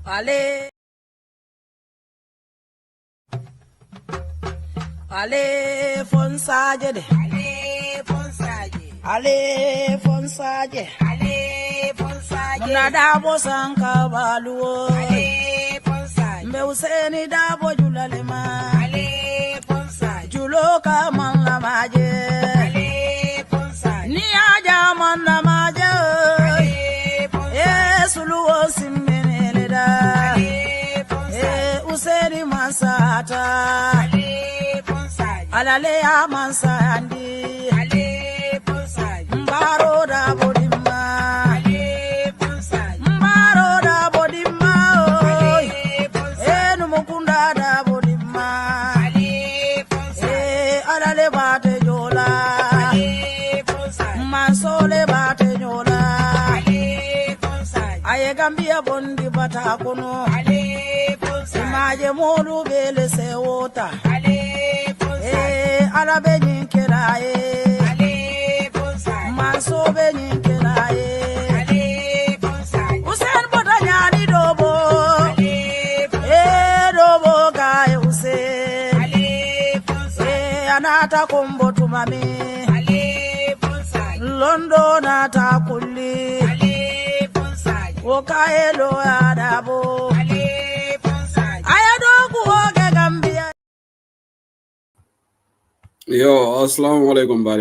Ale Fonsaje de Ale Fonsaje Muna dabo sanka baluo Mbe useni dabo julalema Juloka manga maje Ni aja manga maje Suluo simmeneleda Useni mansata Alale ya mansandi Mbaro da bodima Mbaro da bodima Numukunda da bodima Alale bate jola Mansole bate jola Aye Gambia bondi bata kono Imaje modu bele se wota Arabe nyinkela Manso be nyinkela Usen bota nyani dobo Dobo gaye usen Anata kombo tumami Londo nata kulli Okaelo adabo Ayadogu oge Gambia Yo, assalamu alaikum bal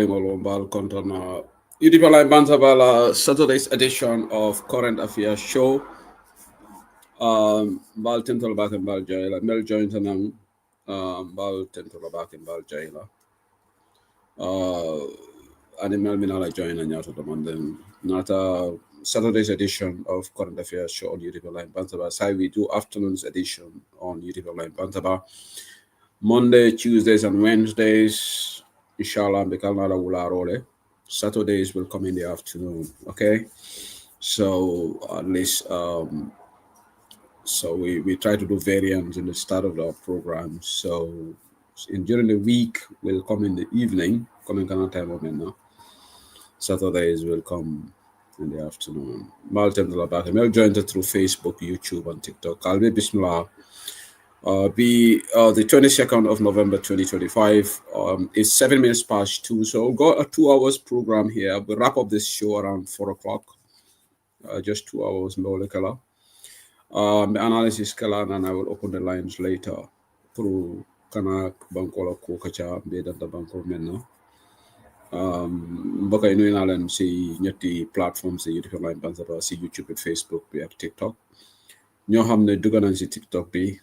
kontona. UDP Live Bantabala Saturday's edition of Current Affairs Show. Bal Tental back and Bal Jaila. Mel joined them. Bal Tental back and Bal Jaila. Animal Minala join and out of the Monday. Not a Saturday's edition of Current Affairs Show on UDP Live Bantaba. So we do afternoon's edition on UDP Live Bantaba. Monday, Tuesdays, and Wednesdays, inshallah, Saturdays will come in the afternoon. Okay, so at least, so we try to do variants in the start of our program. So during the week, we'll come in the evening. Coming kind of time of now. Saturdays will come in the afternoon. Mel joined it through Facebook, YouTube, and TikTok. I'll be Bismillah. The 22nd of November 2025 is 7 minutes past 2, so we've got a 2 hours program here. We'll wrap up this show around 4 o'clock, just 2 hours more color. The analysis color, and I will open the lines later through Kanak Bankola Kokacha Bedanta Banko Menna. Baka inu inalan si ñetti platforms yi UDP Live Bantaba si YouTube and Facebook bi ak TikTok. Ñoo xamne dugg nañ si TikTok bi.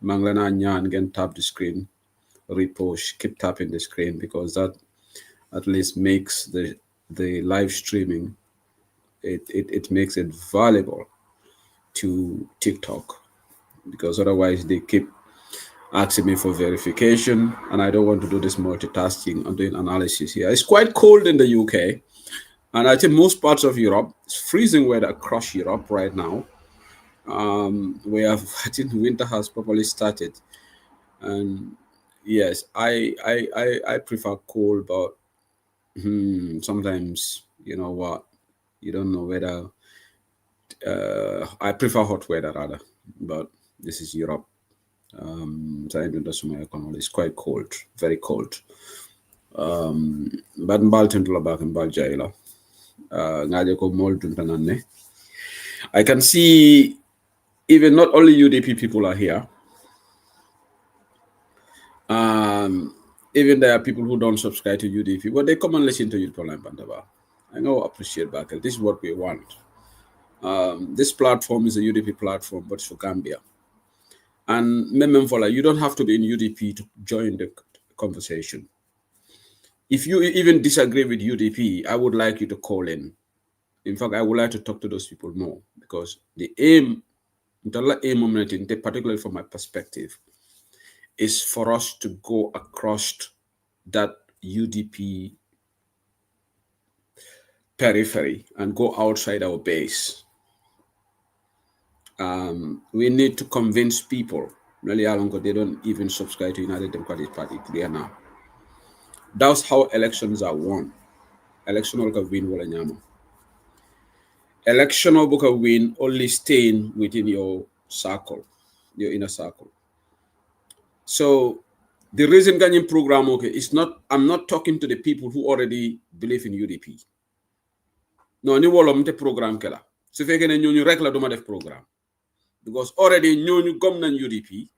Manglana Nyan again tap the screen, repost, keep tapping the screen because that at least makes the live streaming, it makes it valuable to TikTok because otherwise they keep asking me for verification and I don't want to do this multitasking. I'm doing analysis here. It's quite cold in the UK and I think most parts of Europe, it's freezing weather across Europe right now. I think winter has properly started, and yes, I prefer cold, but sometimes you know what, you don't know whether I prefer hot weather rather, but this is Europe. It's quite cold, very cold. But I can see even not only UDP people are here. Even there are people who don't subscribe to UDP, but they come and listen to UDP Live Bantaba. I know, appreciate back. This is what we want. This platform is a UDP platform, but it's for Gambia. And Mememfola, you don't have to be in UDP to join the conversation. If you even disagree with UDP, I would like you to call in. In fact, I would like to talk to those people more because the aim, particularly from my perspective, is for us to go across that UDP periphery and go outside our base. We need to convince people. They don't even subscribe to United Democratic Party clear now. That's how elections are won. Election will win wala election will win only staying within your circle, your inner circle. So the reason Ganyan program, okay, is not, I'm not talking to the people who already believe in UDP. No, ni wolo mte program kela. So feke ne ñooñu rek la duma def program. Because already ñooñu gom nañ UDP.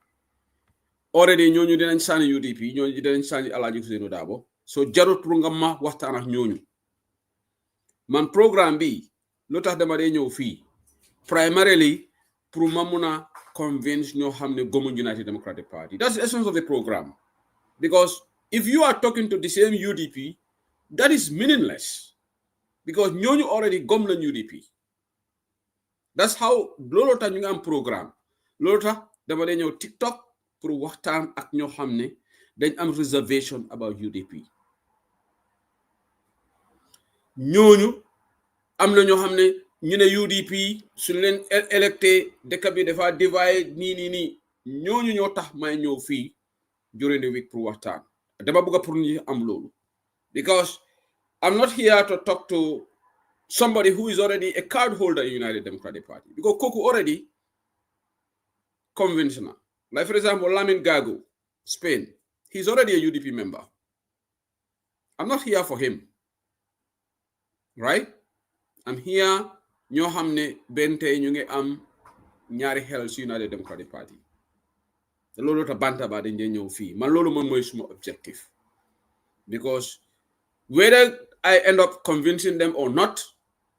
Already ñooñu dinañ sànni UDP, ñooñu dinañ sànni Alhaji Ousainou Darboe. So jarut pour nga ma waxtaan ak ñooñu. Man programme bi lu tax dama dee ñëw fii primarily pour ma mun a convince ñoo xam ne gomuñ United Democratic Party. That's the essence of the program. Because if you are talking to the same UDP, that is meaningless. Because ñooñu already gom nañ UDP. That's how loolu tax ñu ngi am programme. Loolu tax dama dee ñëw TikTok pour waxtaan ak ñoo xam ne dañ am reservation about UDP. ñooñu am na ñoo xam ne ñu ne UDP suñ leen électé dëkk bi dafa divide nii ñooñu ñoo tax may ñëw fii during the week pour waxtaan dama bëgg pour ñu am loolu because I'm not here to talk to somebody who is already a card holder in United Democratic Party because kooku already conventional. Like for example, Lamin Gago, Spain, he's already a UDP member. I'm not here for him. Right? I'm here ñoo xam ne benn tey ñu ngi am ñaari xel ci United Democratic Party te loolu ta banta ba dañ dee ñëw fii man loolu moom mooy suma objective because whether I end up convincing them or not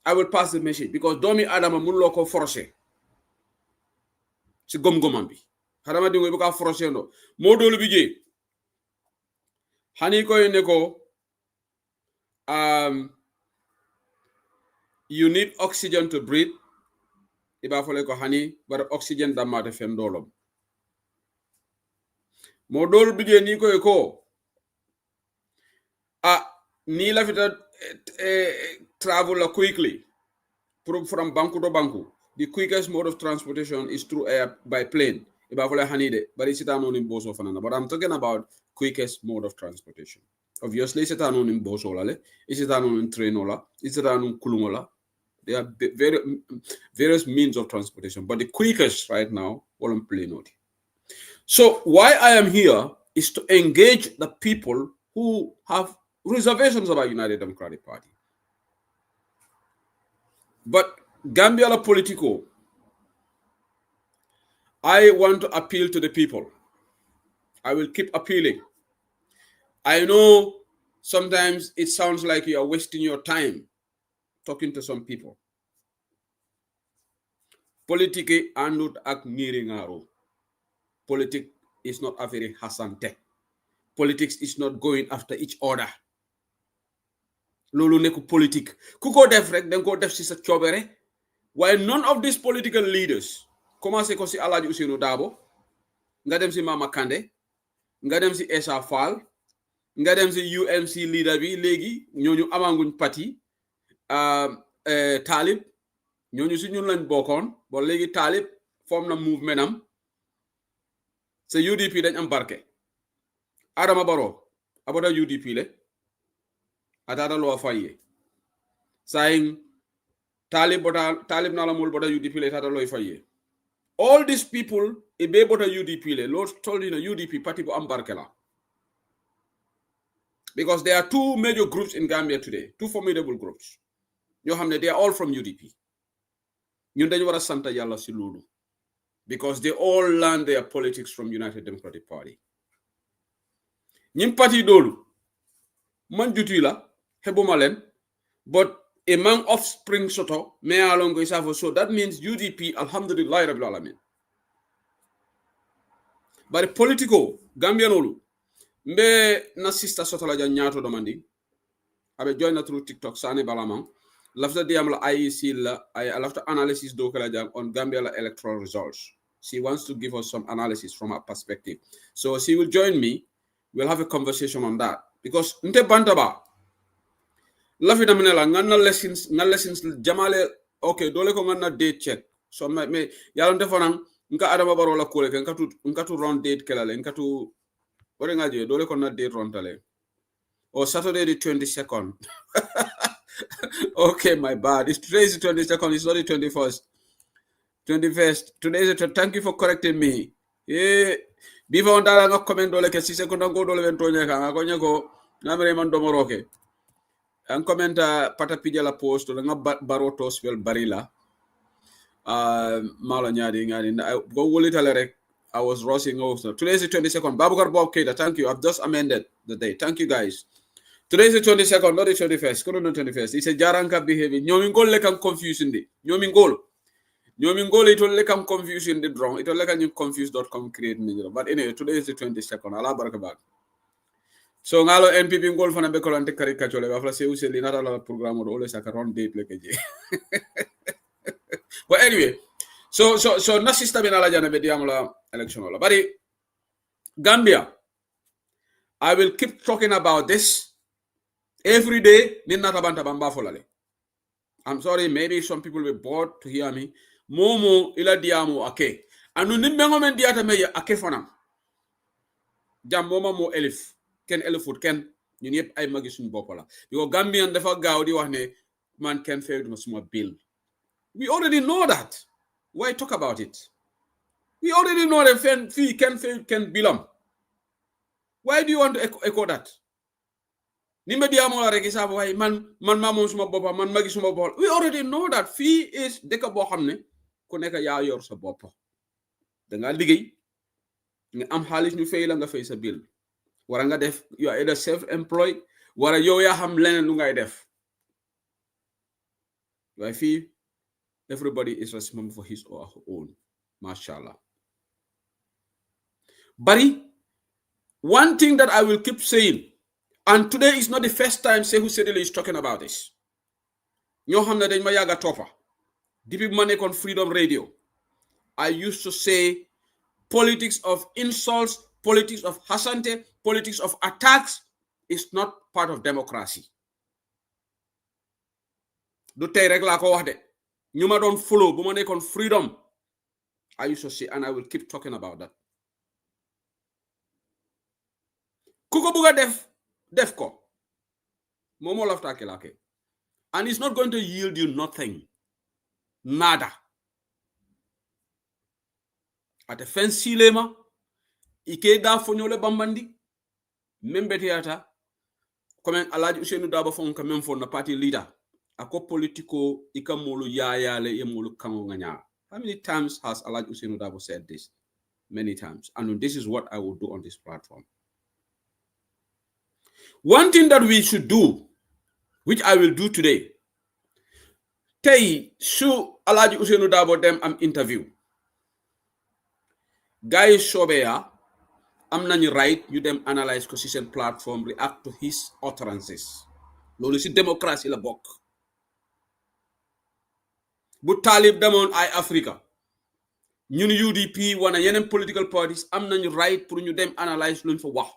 I will pass the message because doomi adama mënuloo ko forcer ci gom-gomam bi xadama di ngoy bu ka forcer no moo doolu bi jee xani koy ne ko you need oxygen to breathe. Iba fole ko hani, but oxygen da mate fen dolom. Modol bije ni ko eko. Ni la fita travel quickly from Banku to Banku. The quickest mode of transportation is through air by plane. Iba fole hani de, but it's not in Boso fanana. But I'm talking about quickest mode of transportation. Obviously, it's not in Boso lale. It's not in train ola. It's not in Kulungola. There are various means of transportation, but the quickest right now, I'm plane. So why I am here is to engage the people who have reservations about United Democratic Party. But Gambia la Politico, I want to appeal to the people. I will keep appealing. I know sometimes it sounds like you are wasting your time talking to some people. Politique andut ak ngiringaro. Politics is not a very hasante. Politics is not going after each other. Lolu neku politique. Kuko def rek den ko def ci sa ciobere. While none of these political leaders, commencé ko ci Alhaji Ousainou Darboe, nga dem ci Mama Kandeh, nga dem ci Essa Faal, nga dem ci UMC leader bi legi ñoñu amanguñ parti. Talib ñooñu si ñun lañ bokkoon ba léegi Talib form na movement am sa UDP dañ am barke Adama Barrow aboda UDP le atata lo faye saying Talib na la mul boda UDP le tata lo faye all these people e be boda UDP le Lord told you UDP party bo am barke la because there are two major groups in Gambia today, two formidable groups. They are all from UDP. Ñun dañu wara santa yalla ci lolu because they all learn their politics from United Democratic Party. Ñim parti dolu man juti la hebuma len but a man offspring soto me alongo isafo so that means UDP alhamdulillah rabbil alamin. But politico Gambia nolu mbe na sister soto la ñaato domandi abe join na through TikTok sane balamang lafta diam la IEC la I lafta analysis do kala jang on Gambia la electoral results. She wants to give us some analysis from her perspective. So she will join me. We'll have a conversation on that because nte bantaba lafita minela nganna lessons jamale okay dole ko nganna date check so me yalla nte fanan nka Adama Barrow la kole ken katu round date kala le nkatu ore ngaje dole ko na date rontale or Saturday the 22nd. Okay, my bad. Today is the 22nd. It's not the 21st. 21st. Today is it. Thank you for correcting me. Before that, I comment dole ke 6 seconds go dole ben tonya ka ko nyako namre man domoroke. An commenta pata pijala post nga baroto spell barila. Mala nyadi ngadi go wolitale rek. I was rushing also. Today is the 22nd. Babukar Bob Keita, thank you. I've just amended the date. Thank you guys. Today is the 22nd, not the 21st. Couldn't know 21st. It's a jaranka behavior. Nyomingol lekam confusing di. Nyomingol it will lekam confusing the wrong. It will lekam confused.com create me. But anyway, today is the 22nd. Allah barakabak. So ngalo NPP ngol fana be kolante caricature le afla se useli nata la programme o le sakaron date le keje. But anyway, so na system in ala jana be diamula election ola. But Gambia, I will keep talking about this every day. I'm sorry, maybe some people will be bored to hear me. Momo ila diamu ake. Anu nimbengo men diata me ake fanam. Jam moma mo elif. Ken elifut ken. Ñun yep ay magi suñu bop la. Because Gambian dafa gaaw di wax ne man ken fay duma suma bill. We already know that. Why talk about it? We already know that fee can belong. Why do you want to echo that? Nimbe diamo la rek isa way man mamon suma boppa man magi suma boppa. We already know that fee is deka bo xamne ku nek ya yor sa boppa. Da nga liggey nga am xaliss ñu fay la nga fay sa bill. Wara nga def you are either self-employed wara yow ya xam leneen lu ngay def. Why fee everybody is responsible for his or her own. Mashallah. Bari, one thing that I will keep saying, and today is not the first time Sehu Sedele is talking about this. Ñoo xam ne dañ ma yaga toppa. Depuis ma nekkoon Freedom Radio, I used to say politics of insults, politics of hasante, politics of attacks is not part of democracy. Du tey rek la ko wax de. Ñu ma doon follow bu ma nekkoon Freedom, I used to say, and I will keep talking about that. Kuko buga def ko. Momo lafta kelake. And it's not going to yield you nothing. Nada. Ate fensi lema. Ike da fonyole bambandi. Membeti ata. Komen Alaji Ousainou Darboe fonka même fon na party leader. Ako politiko ika molu yayale ye molu kango nganya. How many times has Alaji Ousainou Darboe said this? Many times. And this is what I will do on this platform. One thing that we should do, which I will do today, tay su Alaji Ousainou Darboe dem am interview. Guys Sobeya am nañu right you dem analyze ko ci sen platform react to his utterances. Lolu ci démocratie la bok. Bu Talib demone ay Africa. Ñun UDP wana yenen political parties am nañu right pour ñu dem analyze luñ fa wax.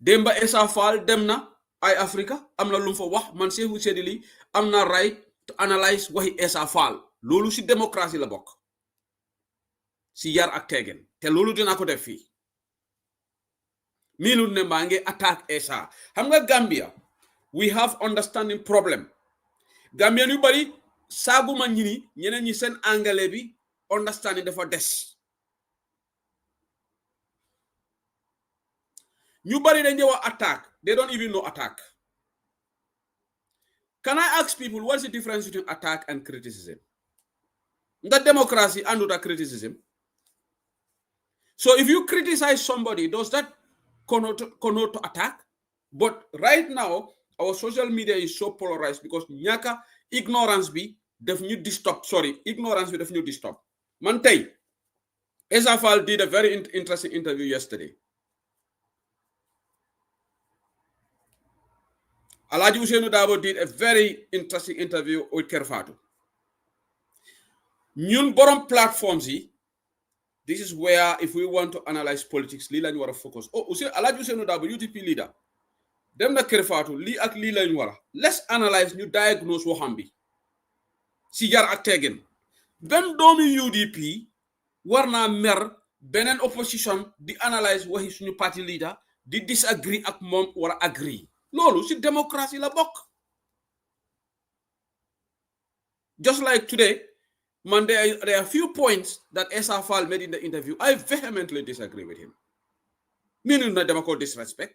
Demba Essa Fall dem na ay Africa am na lu fa wax man Sehu Sedili am na right to analyze waxi Essa Fall. Lolu ci démocratie la bok. Si yar ak tegen te lolu dina ko def fi milu ne mangi attack Essa xam nga Gambia we have understanding problem. Gambia yu bari saguma ñini ñeneen ñi sen anglais bi understanding dafa des ñu bari dañ wax attack, they don't even know attack. Can I ask people what's the difference between attack and criticism? That democracy and that criticism. So if you criticize somebody, does that connote to attack? But right now, our social media is so polarized because ñaka ignorance bi def ñu disturb. Ignorance bi def ñu disturb. Man tay, Essa Fall did a very interesting interview yesterday. Alaji Ousainou Darboe did a very interesting interview with Kerfatu. Ñun borom platforms yi, this is where if we want to analyze politics, li lañ wara focus. Alaji Ousainou Darboe UTP leader. Dem na Kerfatu li ak li lañ wara. Let's analyze ñu diagnose waxam bi. Si yar ak tegen. Ben doomi UDP warna mer benen opposition di analyze waxi suñu party leader di disagree ak mom wara agree. Lolu ci démocratie la bok. Just like today, man, there are a few points that Esa Fall made in the interview. I vehemently disagree with him. Meaning that they call disrespect.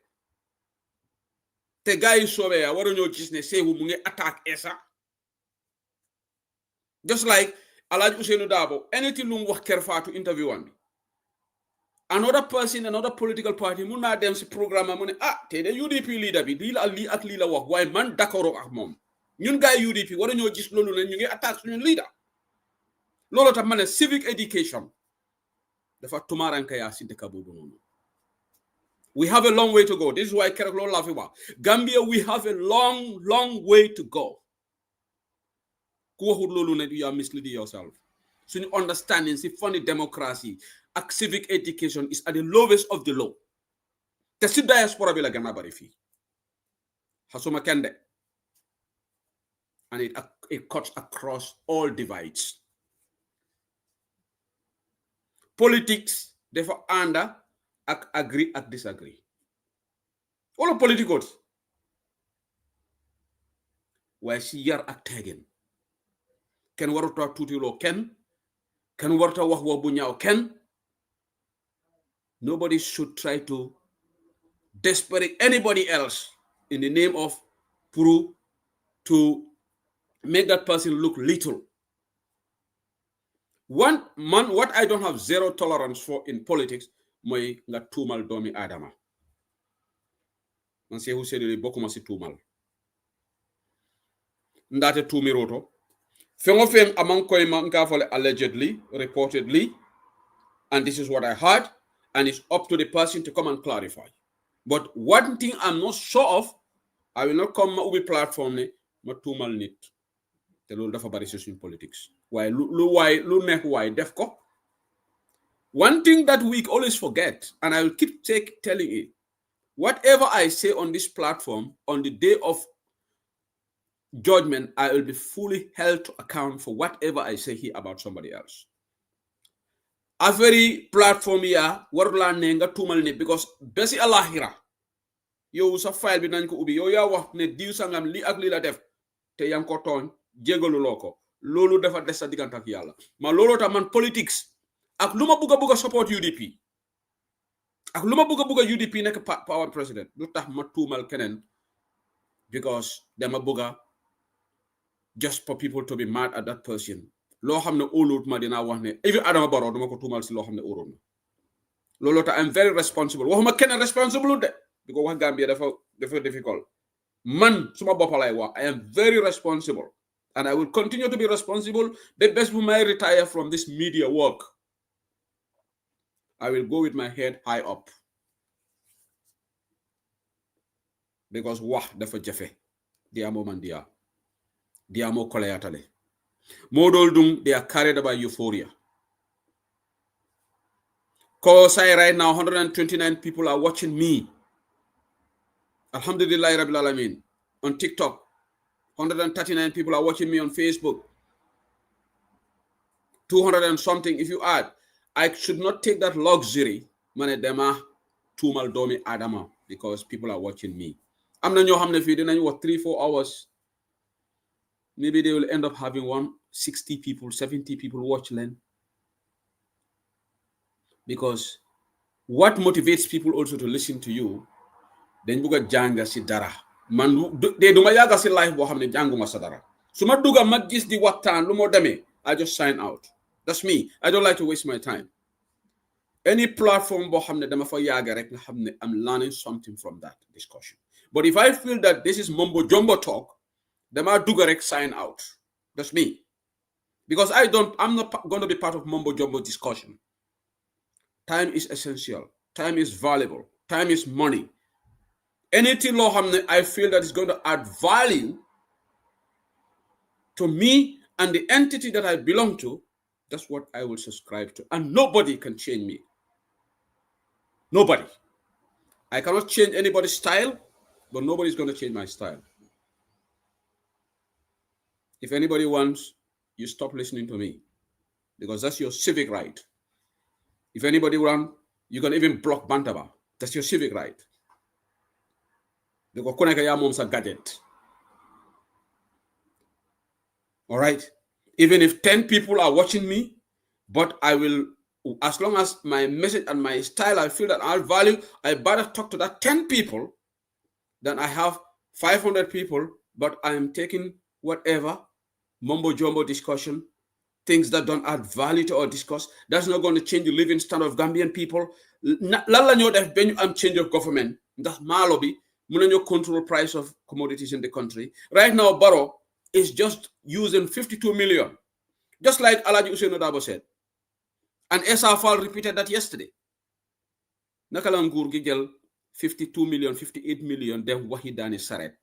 The guy is so where, why don't you just say who will attack Esa? Just like Alaj Usainu Dabo, anything lung wax kerfa to interview one. Another person, another political party, muna dem si programme mu ne te de UDP leader bi li ak li la wax waaye man d'accord ak moom ñun gaay UDP war ñoo gis loolu ne ñu ngi attaque suñu leader loolu tam mané civic education dafa tumaranka ya ci dëkk boobu noonu. We have a long way to go. This is why keroog loolu laa fi wax Gambia, we have a long way to go. Ku waxul loolu ne you are misleading yourself. Suñu understanding si funny democracy ak civic education is at the lowest of the low. Te si diaspora bi la gën a bari fii. Xasuma kende. And it cuts across all divides. Politics, therefore, under ak agree ak disagree. All of politicals. Waaye si yar ak teggin. Ken waruta tuutiloo ken waruta wax bu ñaaw ken. Nobody should try to desperate anybody else in the name of to make that person look little. What I don't have zero tolerance for in politics, moy nga tuumal doomi Adama. Man Seeku Sedili bokkuma si tuumal. Ndaate tuumi roto. Fengo feng among koy man ka fole allegedly, reportedly, and this is what I heard, and it's up to the person to come and clarify. But one thing I'm not sure of, I will not come ubi platform ne ma tuumal nit. Te loolu dafa bari ci suñu politics. Why lu nekk why def ko. One thing that we always forget, and I will keep telling it, whatever I say on this platform, on the day of judgment, I will be fully held to account for whatever I say here about somebody else. A very platform here, warula nenga tumal ne, because besi alahira, yo sa file bi nañ ko ubi, yo ya wax ne diw sangam li ak li la def, te yang ko tooñ, jégalu loko, lolu dafa des sa digant ak yàlla. Ma lolu ta man politics, ak luma buga support UDP, ak luma buga UDP nek power president, lu tax ma tuumal kenen, because dama buga just for people to be mad at that person. Lo xamne óoluut ma dina wax ne even Adama Barrow dama ko tuumal si lo xamne óoroon na. Lolo ta I'm very responsible. Waxuma kenn responsible de because wax Gambia dafa difficult. Man suma boppa lay wax I am very responsible and I will continue to be responsible. The best we may retire from this media work. I will go with my head high up. Because wax dafa jafe. Diamo man dia. Diamo kolayatale. Modoldung, they are carried by euphoria. Cause right now, 129 people are watching me. Alhamdulillah Rabbil Alameen. On TikTok, 139 people are watching me on Facebook. 200 and something if you add. I should not take that luxury, manedema tumal domi adama, because people are watching me. I'm not your hamne feed in 3-4 hours. Maybe they will end up having 60 people, 70 people watch them. Because what motivates people also to listen to you, then buga janga si dara. Man de duma yaga si life bo xamne janguma sa dara. Suma duga ma gis di waxtaan lu mo demé, I just sign out. That's me. I don't like to waste my time. Any platform bo xamne dama fa yaga rek nga xamne I'm learning something from that discussion. But if I feel that this is mumbo jumbo talk, dama duga rek sign out. That's me. Because I'm not going to be part of mumbo jumbo discussion. Time is essential. Time is valuable. Time is money. Anything law I feel that is going to add value to me and the entity that I belong to, that's what I will subscribe to. And nobody can change me. Nobody. I cannot change anybody's style, but nobody's going to change my style. If anybody wants, you stop listening to me, because that's your civic right. If anybody wants, you can even block Bantaba. That's your civic right. Because koneka ya mom's a gadget. All right. Even if 10 people are watching me, but I will, as long as my message and my style, I feel that I value, I better talk to that 10 people than I have 500 people, but I am taking whatever mumbo jumbo discussion, things that don't add value to our discourse. That's not going to change the living standard of Gambian people. Lala ñoo def ben am change of government. Ndax malo bi muna ñoo control price of commodities in the country. Right now, Barrow is just using 52 million. Just like Alaji Usainu Dabo said. And SRFAL repeated that yesterday. Nakala nguur gi jël 52 million, 58 million def waxi daani saret.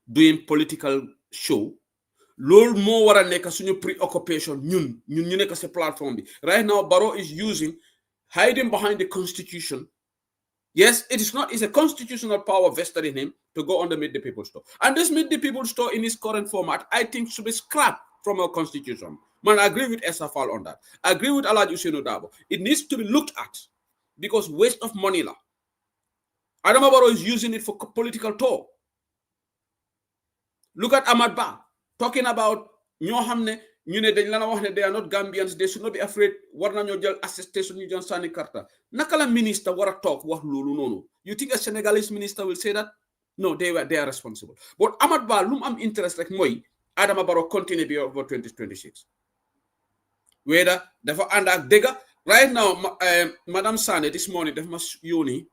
Doing political show. Lol mo wara nek suñu preoccupation ñun ñu nek ci platform bi. Right now Barrow is hiding behind the constitution. Yes, it's a constitutional power vested in him to go on the Meet the People store. And this Meet the People store in its current format, I think should be scrapped from our constitution. Man, I agree with SFL on that. I agree with Alaji Usainu Dabo. It needs to be looked at because waste of money la. Adama Barrow is using it for political talk. Look at Ahmad Ba talking about ñoo xamne ñu ne dañ la wax ne they are not Gambians, they should not be afraid, war nañu jël attestation ñu jël sani karta. Naka la minister wara talk wax lolu nonu? You think a Senegalese minister will say that? No, they are responsible. But Ahmad Ba lum am interest rek moy Adama Barrow continue be over 2026. Whether dafa and ak dega right now Madam Sane this morning dafa mas yoni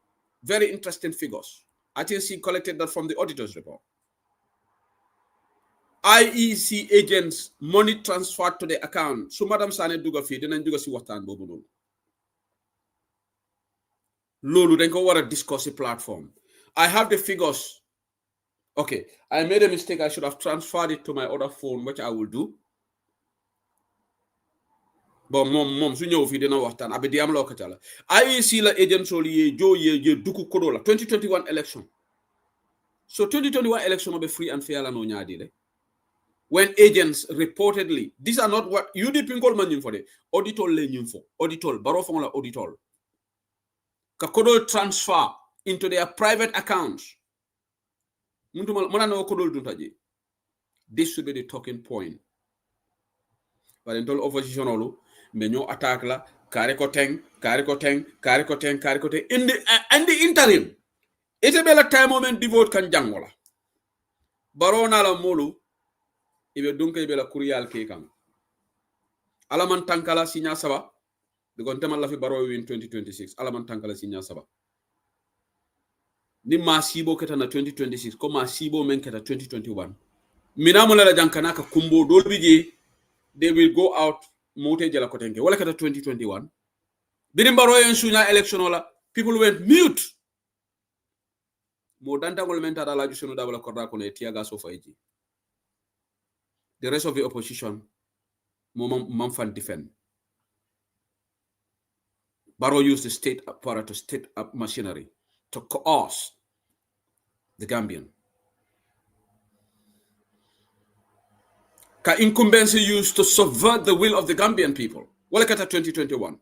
very interesting figures. I think she collected that from the auditor's report. IEC agents money transferred to the account. So Madam Sane duga fi dinañ duga ci waxtaan bobu non. Lolu dañ ko wara discuss the platform. I have the figures. Okay, I made a mistake. I should have transferred it to my other phone, which I will do. But mom su ñew fi dina waxtaan abi diam lo ko tala. IEC la agent so li jo ye duku kodo la 2021 election. So 2021 election will be free and fair la no ñaadi le. When agents reportedly, these are not what UDP man for the auditor le for auditor Barrow la auditor kakodo transfer into their private accounts. This should be the talking point. But until opposition olu menyo attack la kariko teng in the interim ite bela time moment devote kan jangola Barrow na la molu ibe dunka ibe la kuryal ke kan alaman tankala sinya saba de gon temal la fi Barrow win 2026 alaman tankala sinya saba ni ma sibo keta na 2026 ko ma sibo men keta 2021 minamu la jankana ka kumbo dol bije they will go out mote jala kotenke wala keta 2021 bidim Barrow en sunya election wala people went mute mo danta gol men tada la jusunu dabala korda ko ne tiaga so fayji. The rest of the opposition, Mumfan defend. Barrow used the state apparatus, state machinery to coerce the Gambian. Ka incumbency used to subvert the will of the Gambian people. Wala kata 2021.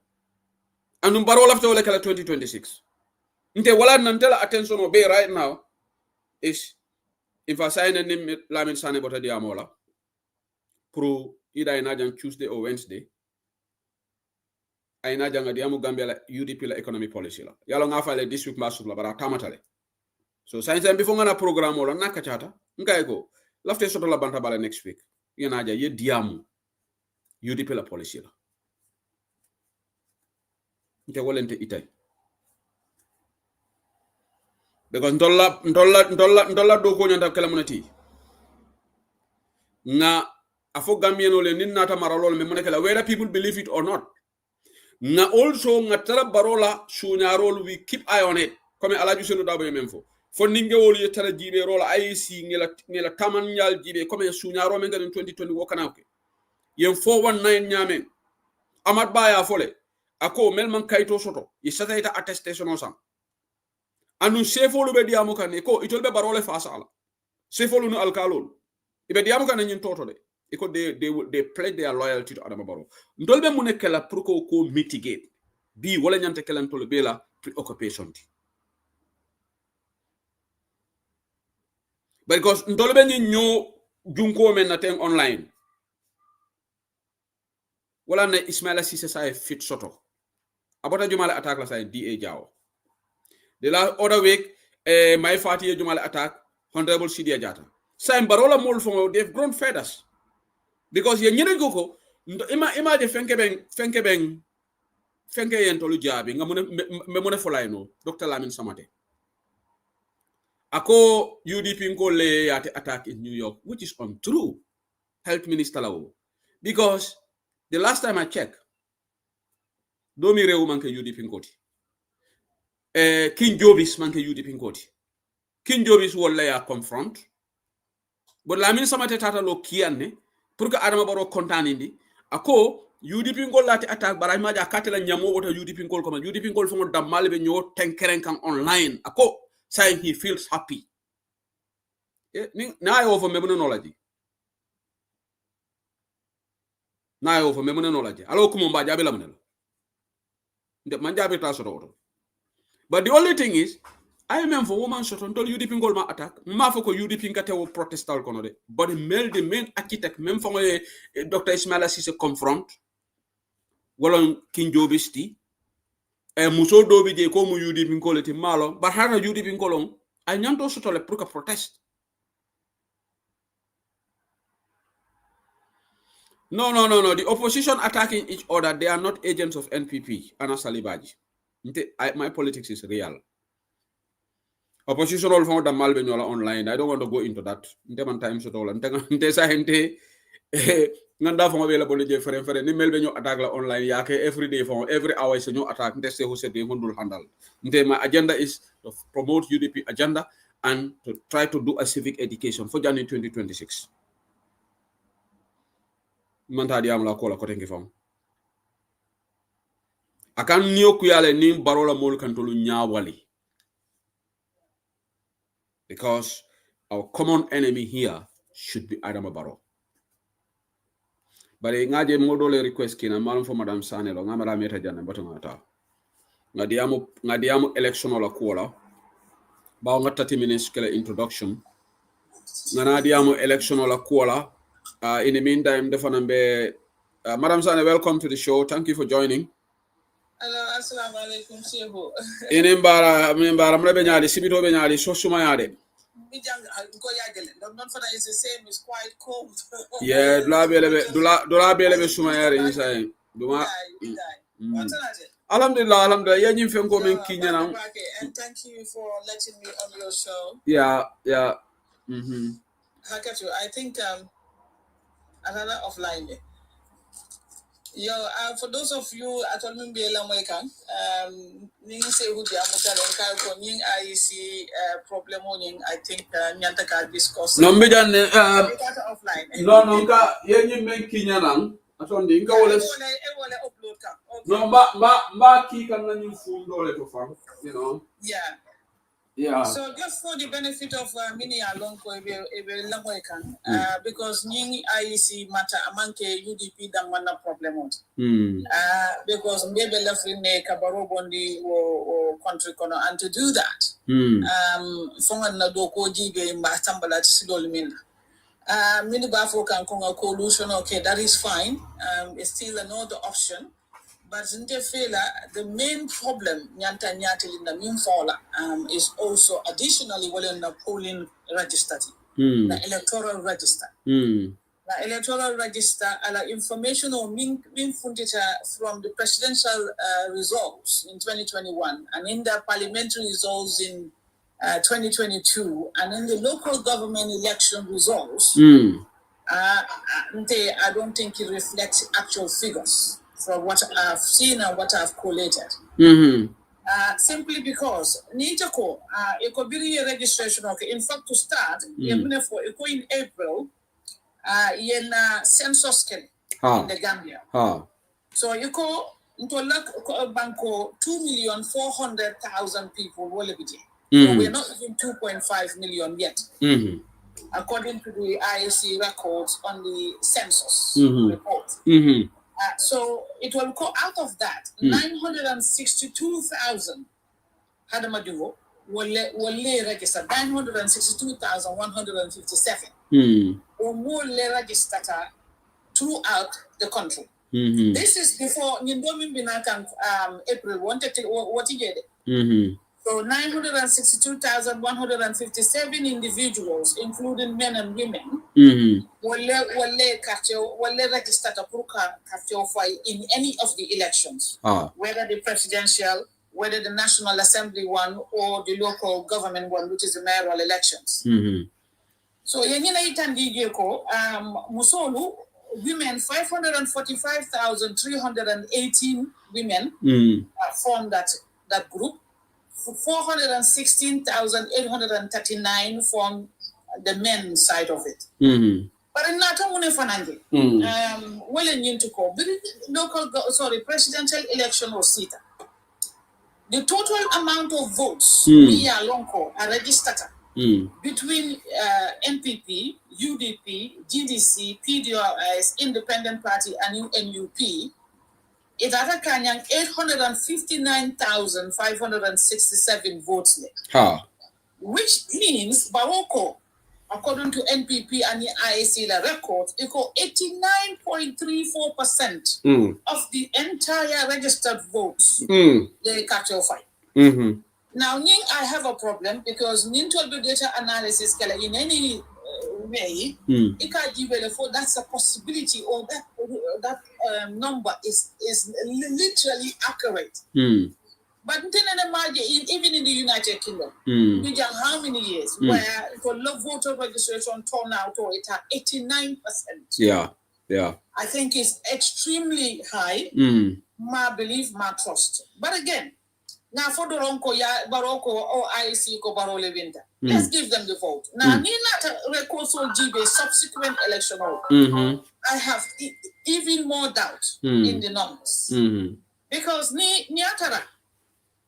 And Barrow after wala kata 2026. Nte wala nantela attention obey right now is if I sign a name Lamin Sane Bota Diamola. Pro either in Tuesday or Wednesday. I najanga diamu Gambia la UDP la economic policy la. Yalo nga fale this week masu la bara tamatale. So science before ngana program wala nakachata ngai go. Lafte soto la banta bala next week. Yenaja ye diamu UDP la policy la. Nke wolente itay. Because ndolla do ko nyanta kala munati. Nga afo Gambian ole nin nata maralol me monekala whether people believe it or not. Na also nga tala barola sunyarol we keep eye on it. Comme Alaji Usainu Dabo memfo. Fo ninge wol ye tala jibe rola IEC ngela taman nyal jibe comme sunyaro men in 2020 wokana ke. Yen 419 nyame. Ahmad Ba ya fole. Ako melman kayto soto. Ye sataita attestation osam. Anu sefolu be diamu kan ko itolbe barole fasala. Sefolu no alkalol. Ibe diamu kan nyin toto de. Because they pledge their loyalty to Adama Barrow. Ndolbe munekela pruko ko mitigate. Bi wala nyante kela ntolbe la preoccupation. Because ndolbe ni nyo junko men naten online. wala na Ismaila Cissé sa fit soto abota jumala attack la sa DA Jao the last other week my fati jumala attack honorable Sidia Jata sa barola mol fo they've grown fed us because ye nyene goko ima de fenke ben yen tolu jabi nga me mune folay no Dr. Lamin Samate ako UDP ko le yate attack in New York, which is untrue. Health Minister lawo. Because the last time I checked, domi rewu manke UDP ngoti. King Jobis manke UDP ngoti. King Jobis wala ya confront. But Lamin Samate tata lo kianne pour que Adama Barrow kontanindi ako UDP ngol lati attack bara ma ja katela nyamo wota UDP ngol koma UDP ngol fongo damal be nyo tenkeren kan online ako saying he feels happy. Na over me knowledge. Na over me knowledge. Alo kumo mba jabe la munelo. Man jabe ta soto. But the only thing is, I remember for woman shot until UDP ngol ma attack. Ma foko UDP ngate wo protestal kono de. But the main architect mem fo Dr. Ismaila Cissé confront. Walon King Jobisti. Muso dobi je ko mu UDP ngol ti malo. But hana UDP ngolon ay nyanto soto le pour que protest. No. The opposition attacking each other, they are not agents of NPP. Anna Salibaji. My politics is real. Opposition all found the Malbenyola online. I don't want to go into that. Nteman times at all. Ntesa hente nganda from available je fere ni Melbenyo attack la online yake every day for every hour is a new attack. Ntese who said they won't handle. My agenda is to promote UDP agenda and to try to do a civic education for January 2026. Manta diam la kola kote ngifam akan niyo kuyale ni barola mol kantolu nyawali because our common enemy here should be Adama Barrow. But ngaje modole request kina malum for Madam Sanelo ngamara meta janna batongata ngadiamu election la kola ba nga 30 minutes kele introduction ngadiamu election la kola. In the meantime, Madam Sane, welcome to the show. Thank you for joining. Hello, assalamu alaikum, Shehu. Mbara mrebe nyali, sibito be nyali, so suma yade. Not for that, it's the same, it's quite cold. Yeah, dula belebe suma yade inside. Alhamdulillah, yeah, you feel coming Kenya. And thank you for letting me on your show. Yeah. I think another offline. For those of you at all Ning say who the Amuta and IEC problem I think Nyantaka discuss. No mejan offline. No yenyi men Kenya nang atondi inka wala upload ka. No ba ki kan nanyu fundo le to fam, you know. Yeah. So just for the benefit of mini alonko because Ning IEC matter amanke UDP dan wana problem because maybe left in Kabaro Bondi or country corner, and to do that fonga na doko jibe mbasambala sidolmin mini bafo kan konga coalition. Okay, that is fine. It's still another option. But the main problem in the main is also additionally in the polling register, the electoral register. The electoral register information or from the presidential results in 2021 and in the parliamentary results in 2022 and in the local government election results. I don't think it reflects actual figures from what I've seen and what I've collated. Simply because Nijako, it could be a registration. Okay, in fact, to start, in April, in census in the Gambia. So you go into Banco 2,400,000 people will be there. So we're not even 2.5 million yet. According to the IEC records on the census report. So it will go out of that 962,000 Hadamaduo will register 962,157 or more registered throughout the country. This is before Nindomi Binakang April 1 what he did. So 962,157 individuals, including men and women, were registered in any of the elections, whether the presidential, whether the National Assembly one, or the local government one, which is the mayoral elections. So Yenina Itandijeko, Musolu, women 545,318 women formed that group. 416,839 from the men's side of it. But in Natamune Fanange, presidential election or SITA. The total amount of votes we are registered between NPP, UDP, GDC, PDRS, Independent Party, and UNUP. It had 859,567 votes left. Which means Baroko, according to NPP and the IAC record, equal 89.34% of the entire registered votes they capture fight. Now, I have a problem because Nintold data analysis in any way, that's a possibility, or that number is literally accurate. But even in the United Kingdom, we have how many years where for voter registration turnout it at 89%. Yeah. I think it's extremely high. My belief, my trust. But again, now for the Baroko or IC ko Barole Winter, let's give them the vote. Now, Nina Recoso Jibe subsequent election, I have even more doubt in the numbers. Because Niatara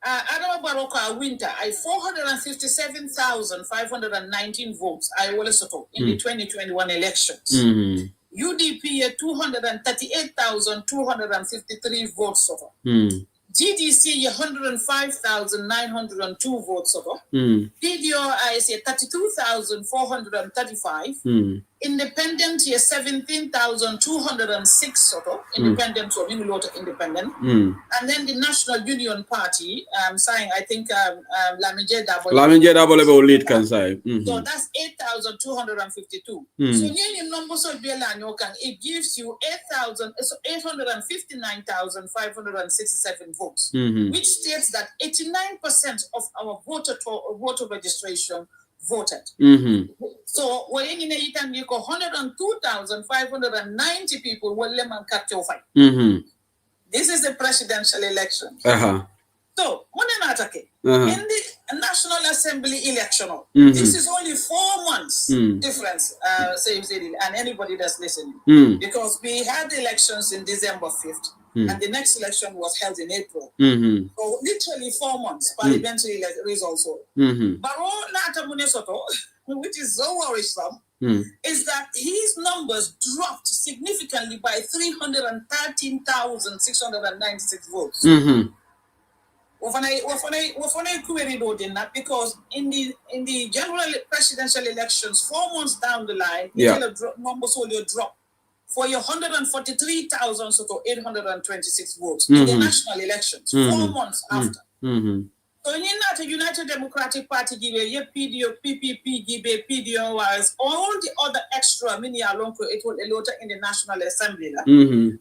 Adama Baroko Winter, I 457,519 votes I will settle in the 2021 elections. UDP at 238,253 votes total. GDC 105,902 votes total. PDRI is 32,435. Independent 17,206 total. Independent, so independent. And then the National Union Party, saying I think Lamine Dabole lead can say. So that's 8,252. So your numbers of it gives you 859,567 votes, which states that 89% of our voter registration voted. So we're in 102,590 people were lemon capture fight. This is the presidential election. So, in the National Assembly election, this is only 4 months difference, and anybody that's listening. Because we had the elections in December 5th, and the next election was held in April. So, literally 4 months, parliamentary results. But which is so worrisome, is that his numbers dropped significantly by 313,696 votes. Because in the general presidential elections 4 months down the line, numbers only drop for your 143,826 votes in the national elections 4 months after. So in the United Democratic Party give a PDO, PPP give a PDOs, all the other extra mini alonko it will in the National Assembly.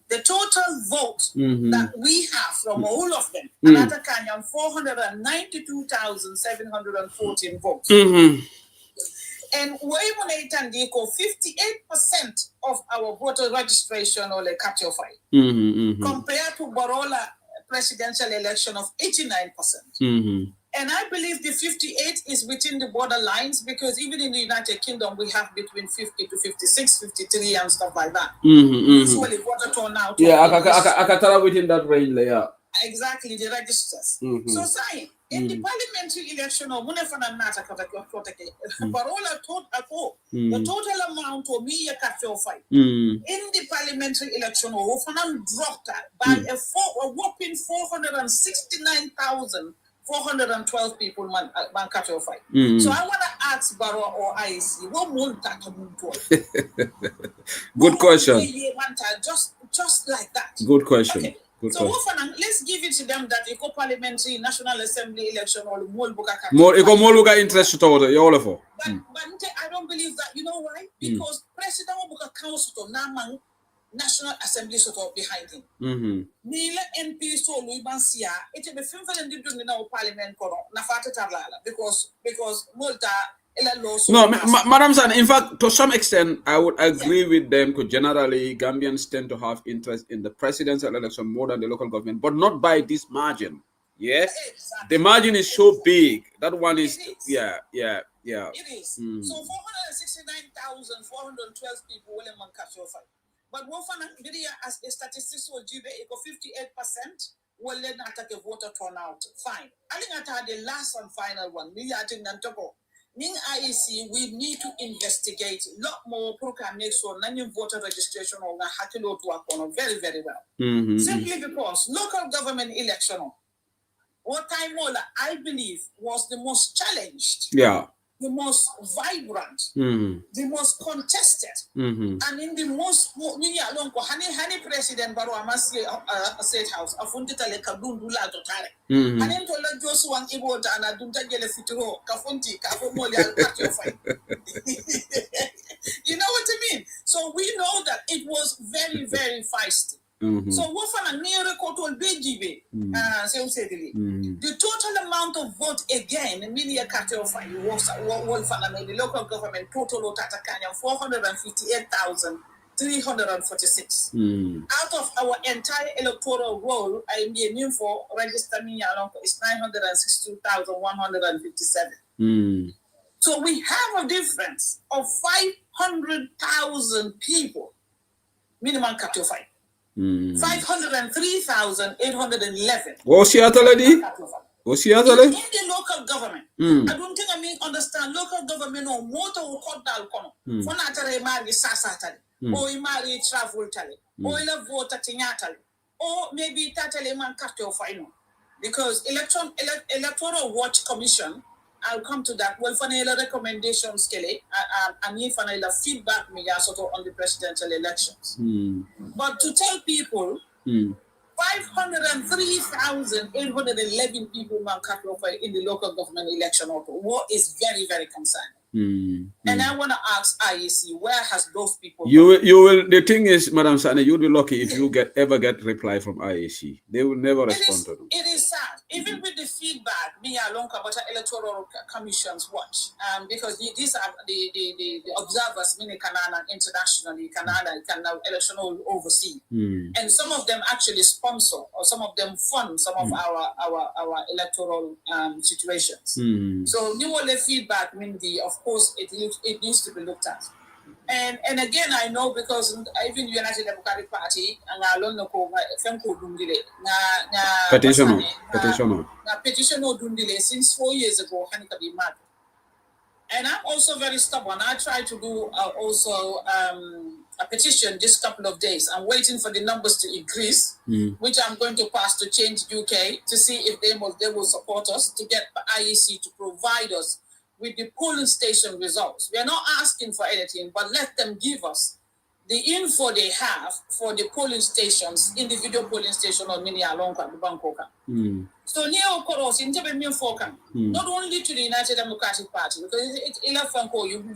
The total vote that we have from all of them, another Kanyam 492,714 votes. And way 58% of our voter registration or capture fight compared to Barola presidential election of 89%. And I believe the 58 is within the borderlines because even in the United Kingdom, we have between 50 to 56, 53 and stuff like that. Usually voter turnout. Yeah, I can tell within that range. Yeah. Exactly, the registers. So saying, in the parliamentary election of Munefana Nata Barola the total amount of media capture fight in the parliamentary election of Ofanam dropped by a whopping 469,000 412 people man catch or fight. So I want to ask Barrow or IEC, what more that Good question. Just like that. Good question. Okay. Good so question. let's give it to them that eco parliamentary National Assembly election or more interest to all. But I don't believe that. You know why? Because President Obuka Council to Namang National Assembly sort of behind him. Nila NP so Luibansia, it will be filmed in the parliament because Malta. No, Madam San, in fact, to some extent, I would agree with them because generally Gambians tend to have interest in the presidential election more than the local government, but not by this margin. Yes, exactly. The margin is so big. That one is, yeah. It is. So 469,412 people will catch your fight. But what as a statistics will give 58% will let attack a voter turnout. Fine. I think I had the last and final one. Ning IEC, we need to investigate a lot more program make sure non-voter registration or hakilo to work on very, very well. Simply because local government election, what time I believe was the most challenged. Yeah. The most vibrant, the most contested, and in the most honey President Barrow Amasi State House, Afuntita Lekadundula Totare. And into La Josuan Ibota and Adunta Gelefitro, Kafunti, Kafomolia, You know what I mean? So we know that it was very, very feisty. So what for a near record will be the total amount of vote again, Emilia Catofai was the local government total Tatakanya 458,346. Out of our entire electoral roll, I mean for register me along is 962,157. So we have a difference of 500,000 people minimum Catofai. 503,811. Was she at lady? Was she at lady? In the local government. I don't think I understand local government or motor or cordal kono. For natare mari sasatali. Or imari travel tali. Or ila vote tinyatali. Or maybe tatale man kato final. Because electoral watch commission, I'll come to that. Well, for the recommendations, Kelly, and if I feedback me on the presidential elections. But to tell people, 503,811 people in the local government election, what is very, very concerning. And I want to ask IEC, where has those people you will the thing is, Madam Sane, you'll be lucky if you ever get reply from IEC. They will never respond to them. It is sad. Even with the feedback, me along about electoral commissions watch, because these are the observers, meaning Canada internationally, Canada can now electoral oversee. And some of them actually sponsor or some of them fund some of our electoral situations. So new feedback means of course it needs to be looked at. And again, I know because even the United Democratic Party and I don't know petition since 4 years ago. And I'm also very stubborn. I tried to do also a petition this couple of days. I'm waiting for the numbers to increase, which I'm going to pass to Change UK to see if they will support us to get IEC to provide us with the polling station results. We are not asking for anything, but let them give us the info they have for the polling stations, individual polling station or mini alonga the Bangkoka. So Neo Koros in not only to the United Democratic Party, because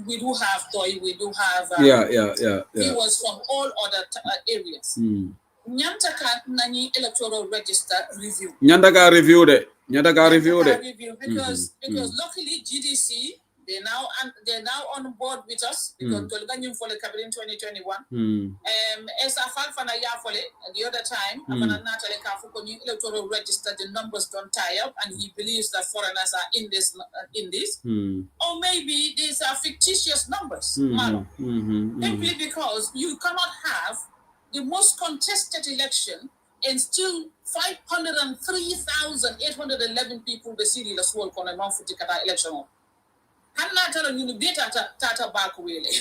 we do have Toy, we do have viewers from all other areas. Nyantaka Nani electoral register review. Nyandaka reviewed it. Because luckily GDC they're now on board with us because Tolganyu for the cabinet in 2021. As a Falfana Yafole the other time, Natalie Kafuko new electoral register, the numbers don't tie up, and he believes that foreigners are in this. Or maybe these are fictitious numbers, simply because you cannot have the most contested election and still 503,811 people the city last world on a non-futikata election. Hanna tell you the data tata back really.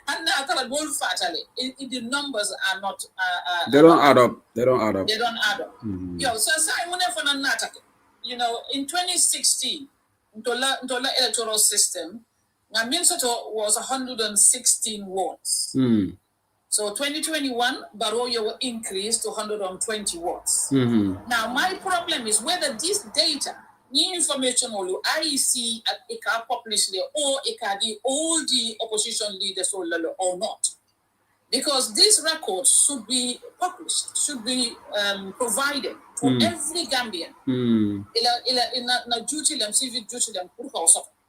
Hanna tell gold fatally. The numbers are not. They don't add up. Yo, so Simon for Nataka. in 2016, the electoral system, Minnesota was 116 wards. So 2021, Baroya will increase to 120 watts. Now, my problem is whether this data, new information or IEC at publish or all the opposition leaders or not. Because these records should be published, should be provided to every Gambian. In duty them, civic duty them,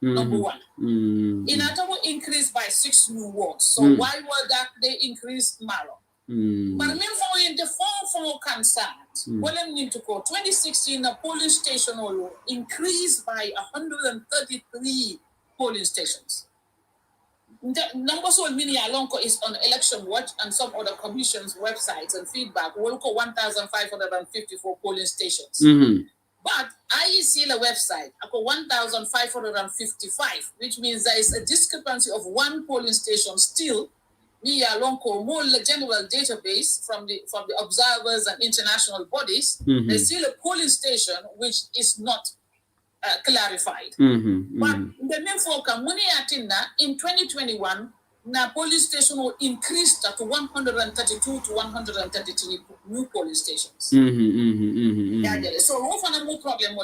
number one. In Ottawa increased by 6 new wards. So why were that they increased Malo? But in the form concerned, well, 2016, the polling station increased by 133 polling stations. The numbers will mean Alonco is on Election Watch and some other commissions' websites and feedback. We'll call 1,554 polling stations. But IEC the website, I call 1,555, which means there is a discrepancy of 1 polling station still. Me Alonco more general database from the observers and international bodies. There's still a polling station which is not clarified. But the main focus, in 2021, the police station will increase to 132 to 133 new police stations. So, what for more problem?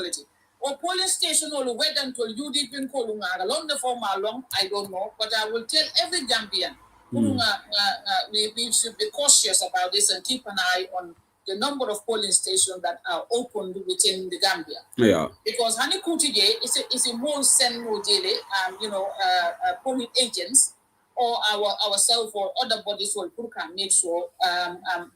Or police station will wait until UDP in Kolunga, along the form along, I don't know, but I will tell every Gambian, we should be cautious about this and keep an eye on the number of polling stations that are opened within the Gambia. Yeah. Because Hani Kutije is a more send more daily, polling agents or ourselves or other bodies will make sure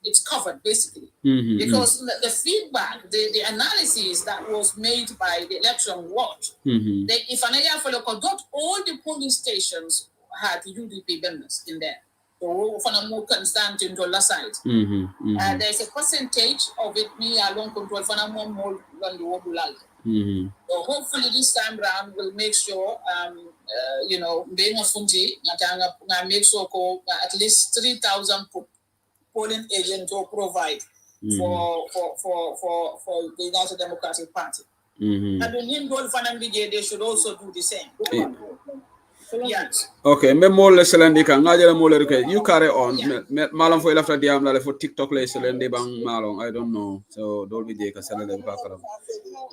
it's covered basically. Because the feedback, the analysis that was made by the Election Watch, if not all the polling stations had UDP members in there. So, for a more constant in dollar side, there's a percentage of it me along control for a more than the Wobulal. So, hopefully, this time round we'll make sure, being a funti, make sure at least 3,000 polling agents to provide for the United Democratic Party. And the new goal for they should also do the same. Yes. Okay, me more leselendi ka ngajala more you carry on. Malon fo ilafta diam la for TikTok leselendi bang malon, I don't know. So don't be there ka selele bakara.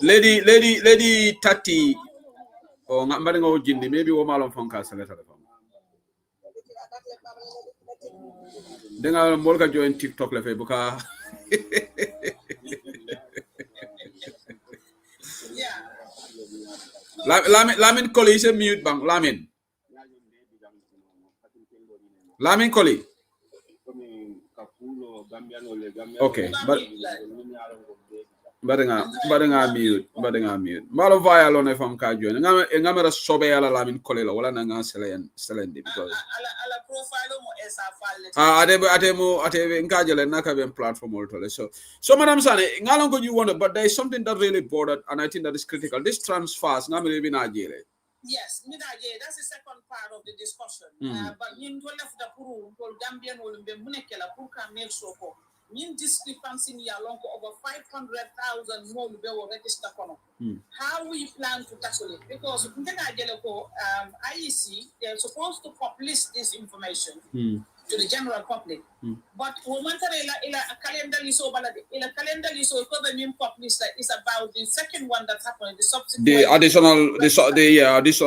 Lady Tati o ngambari ngo jindi maybe wo malon fon ka seleta le fam. Denga mol ka join TikTok le fe buka. Yeah. Lamin Koli is a mute bang Lamin. Lamin Koli. Okay, but nga mute. Malo via alone from Kajo. Ngama sobe ala Lamin Koli la wala nga selendi because ala profile mo esa ate nkajele naka ben platform all so Madam Sane ngalon ko you wonder but there is something that really bothered and I think that is critical. This transfers ngami be na jere. Yes, that's the second part of the discussion. But in left the Puru, Gambian will be Munekela, Puka make sure for in discrepancy along over 500,000 more will register. How we plan to tackle it? Because IEC, they're supposed to publish this information to the general public. But calendar is so published is about the second one that happened, the subsequent. The additional, this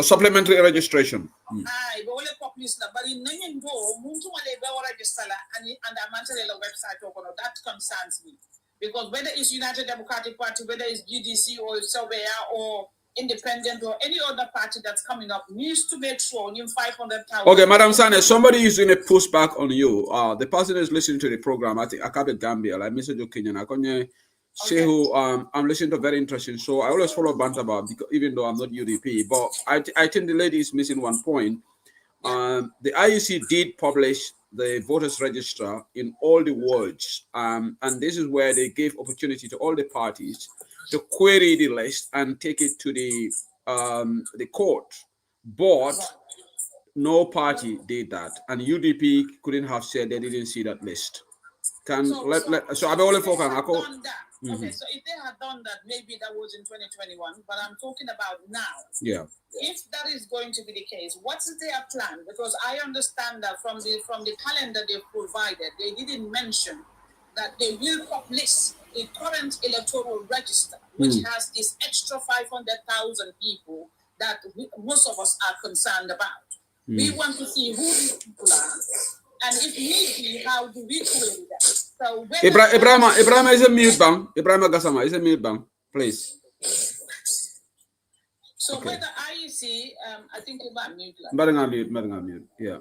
supplementary registration. But in register and website that concerns me. Because whether it's United Democratic Party, whether it's GDC or Sobea or Independent or any other party that's coming up needs to make sure you 500,000. Okay, Madam Sane, somebody is doing a pushback on you. The person is listening to the program. I think Akabe Gambia, like Mr. Kenyan. I'm listening to very interesting. So I always follow Bantaba because even though I'm not UDP, but I think the lady is missing one point. The IEC did publish the voters register in all the wards, and this is where they gave opportunity to all the parties to query the list and take it to the court, but no party did that, and UDP couldn't have said they didn't see that list. So I only focus. Okay, so if they had done that, maybe that was in 2021, but I'm talking about now. Yeah. If that is going to be the case, what is their plan? Because I understand that from the calendar they provided, they didn't mention that they will publish the current electoral register, which has this extra 500,000 people that most of us are concerned about. We want to see who these people are, and if need be, how do we query that? So Ibrahim is a mute bang. Ibrahim Gassama is a mute bang, please. So okay. Whether IEC, I think you might mute. Mute. Yeah.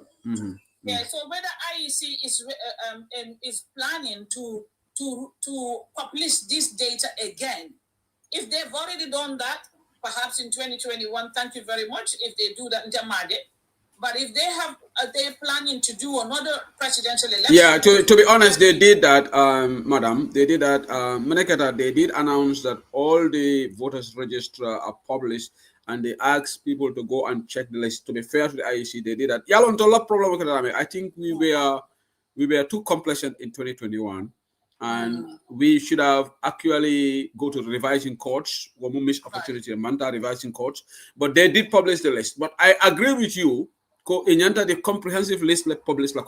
Yeah. So whether IEC is planning to publish this data again, if they've already done that, perhaps in 2021. Thank you very much. If they do that in Jamade. But if they have, they're planning to do another presidential election. Yeah, to be honest, they did that, madam. They did that. They did announce that all the voters register are published, and they asked people to go and check the list. To be fair to the IEC, they did that. I think we were too complacent in 2021, and we should have actually go to the revising courts. We missed opportunity, Manta revising courts, but they did publish the list. But I agree with you. The comprehensive list like published like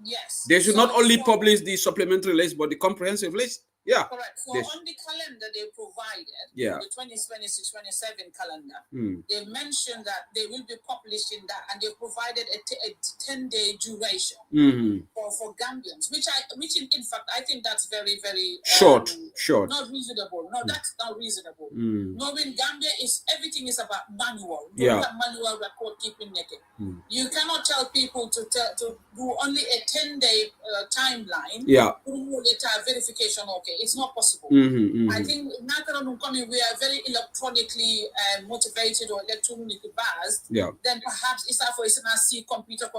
yes. They should not only publish the supplementary list, but the comprehensive list. Yeah. Correct. So on the calendar they provided, the 2026-27 calendar, they mentioned that they will be publishing that, and they provided a 10-day duration for Gambians, which in fact I think that's very, very short. Not reasonable. No, that's not reasonable. Knowing Gambia everything is about manual. Manual record keeping naked. You cannot tell people to do only a 10-day timeline. Yeah. Verification. Okay. It's not possible. I think we are very electronically motivated or electronically based. Yeah. Then perhaps it's for see computer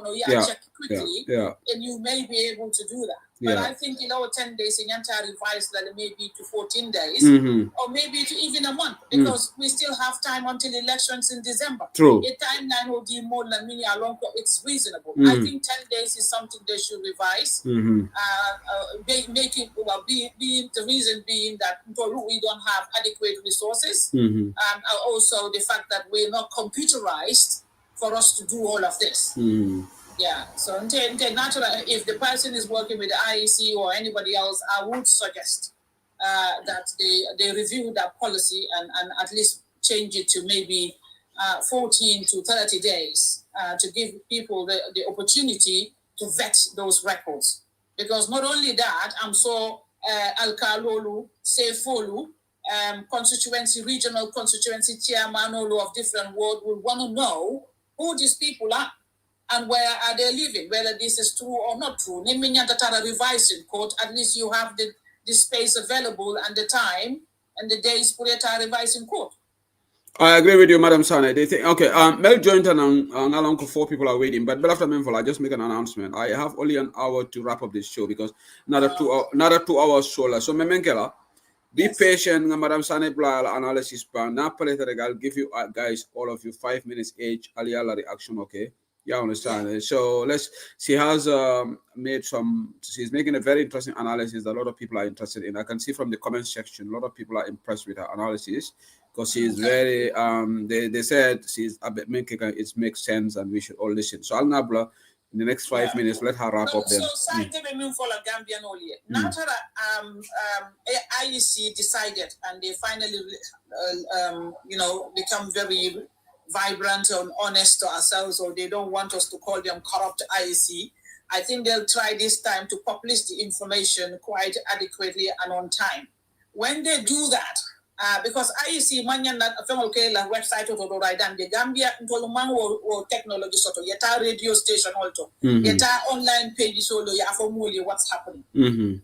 check quickly, and you may be able to do that. But I think 10 days in entire revised that maybe to 14 days, or maybe to even a month, because we still have time until elections in December. True. A timeline will be more than many along. It's reasonable. I think 10 days is something they should revise. Making the reason being that we don't have adequate resources, and also the fact that we're not computerized for us to do all of this. Yeah, so naturally, if the person is working with the IEC or anybody else, I would suggest that they review that policy and at least change it to maybe 14 to 30 days to give people the opportunity to vet those records. Because not only that, I'm so Alkalolu, Sefolu, regional constituency chairman of different wards will want to know who these people are. And where are they living, whether this is true or not true. Revising court, at least you have the space available and the time and the days for it to revise in court. I agree with you, Madam Sane. They think, okay, Mel joined and along 4 people are waiting, but after Memphis, I just make an announcement. I have only an hour to wrap up this show because another 2 hours solar. So, Memenkela, be patient, Madam Sane Blal analysis plan. Now, I'll give you guys, all of you, 5 minutes each, Aliala reaction, okay? Yeah, I understand. Yeah. So she has she's making a very interesting analysis that a lot of people are interested in. I can see from the comment section, a lot of people are impressed with her analysis because she's very, they said she's a bit making it makes sense and we should all listen. So Al-Nabla, in the next 5 minutes, let her wrap up then. So, Gambian IEC decided and they finally, become very vibrant and honest to ourselves, or they don't want us to call them corrupt IEC. I think they'll try this time to publish the information quite adequately and on time. When they do that, because IEC manyan na la website of the Gambia or technology sort of yeta radio station also yeta online page solo ya for what's happening.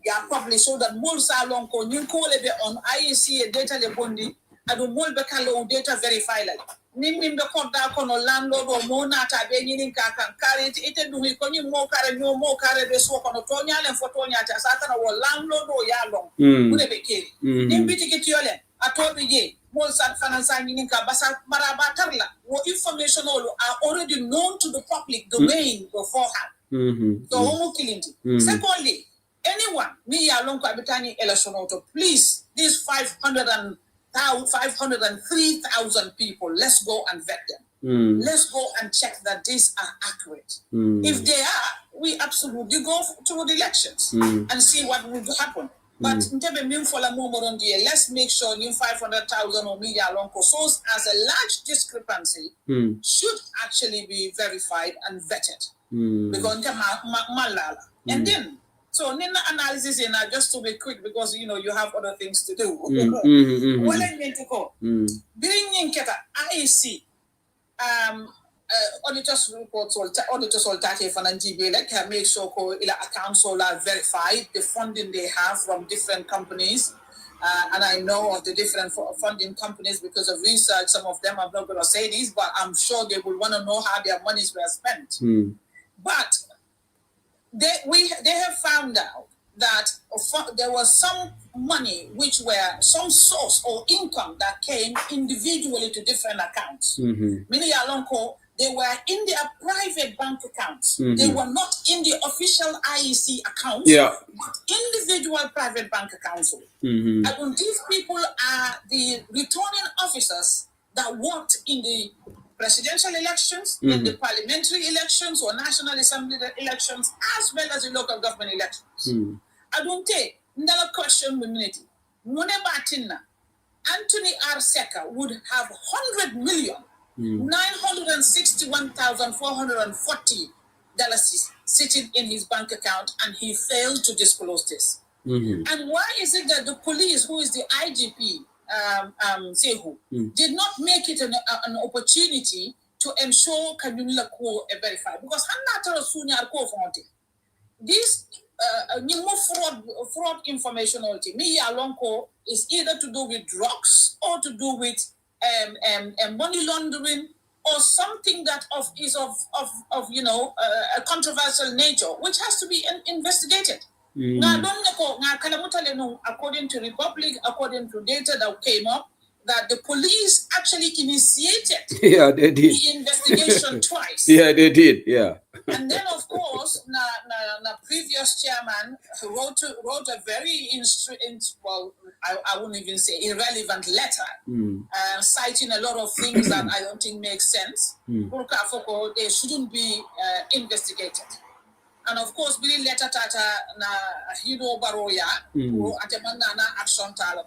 Ya probably so that more salon ko nyun ko lebe on IEC data le bondi adu mol be kala data verify la nimbe ko da kono landlord o mo nata be nyinin ka kan kare ite dumi ko nyum mo kare be so kono to nyalen foto nyata satana wo landlord o ya long bude be kiri nimbi tikiti yole atobi je mol sat fanansa nyinin ka basa maraba tarla wo information all are already known to the public domain beforehand. So homo killing. Secondly, anyone, me along Kabitani election auto, please, these 503,000 people, let's go and vet them. Let's go and check that these are accurate. If they are, we absolutely go to the elections and see what will happen. But let's make sure you 500,000 or media long source as a large discrepancy should actually be verified and vetted. Because and then so Nina analysis in just to be quick because you have other things to do. What I mean to go bringing Keta IEC auditors reports or auditors all data for NGB can make sure accounts all are verified, the funding they have from different companies. And I know of the different funding companies because of research. Some of them, I'm not going to say these, but I'm sure they will want to know how their monies were spent. But they have found out that there was some money which were some source or income that came individually to different accounts. Meaning they were in their private bank accounts. They were not in the official IEC accounts, but individual private bank accounts. And these people are the returning officers that worked in the presidential elections, in the parliamentary elections or National Assembly elections, as well as the local government elections. I don't take another question minute. Anthony R. Seka would have 100 million. $961,440 sitting in his bank account, and he failed to disclose this. And why is it that the police, who is the IGP, Sehu, did not make it an opportunity to ensure Kanyunla Ko verify? Because this fraud information is either to do with drugs or to do with money laundering or something that is of a controversial nature, which has to be investigated. According to Republic, according to data that came up, that the police actually initiated they did. the investigation twice. They did. And then, of course, the previous chairman wrote a very I wouldn't even say irrelevant letter, citing a lot of things that I don't think make sense. They shouldn't be investigated. And of course, Billy letter tata na Hido Baroya, action tala.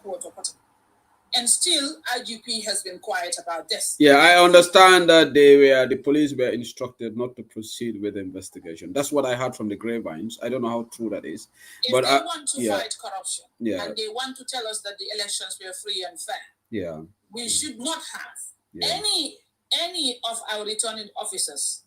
And still, IGP has been quiet about this. I understand that the police were instructed not to proceed with the investigation. That's what I heard from the grapevines. I don't know how true that is. If they want to fight corruption, and they want to tell us that the elections were free and fair, we should not have any of our returning officers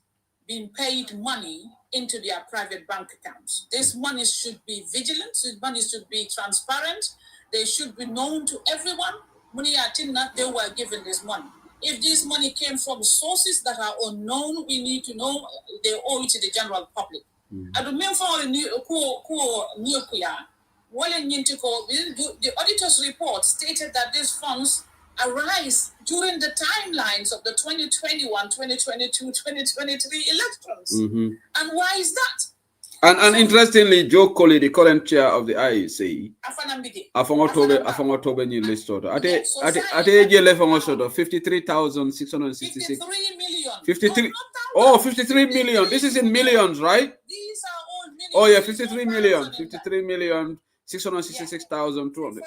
being paid money into their private bank accounts. This money should be vigilant. This money should be transparent. They should be known to everyone. They were given this money. If this money came from sources that are unknown, we need to know they owe it to the general public. I remember the auditor's report stated that these funds arise during the timelines of the 2021, 2022, 2023 elections. And why is that? And interestingly, Joe Colley, the current chair of the IEC, October new list order. At 53,666. 53 million. This is in millions, right? These are all millions. Oh yeah, 53 million. 53 million. $666,200.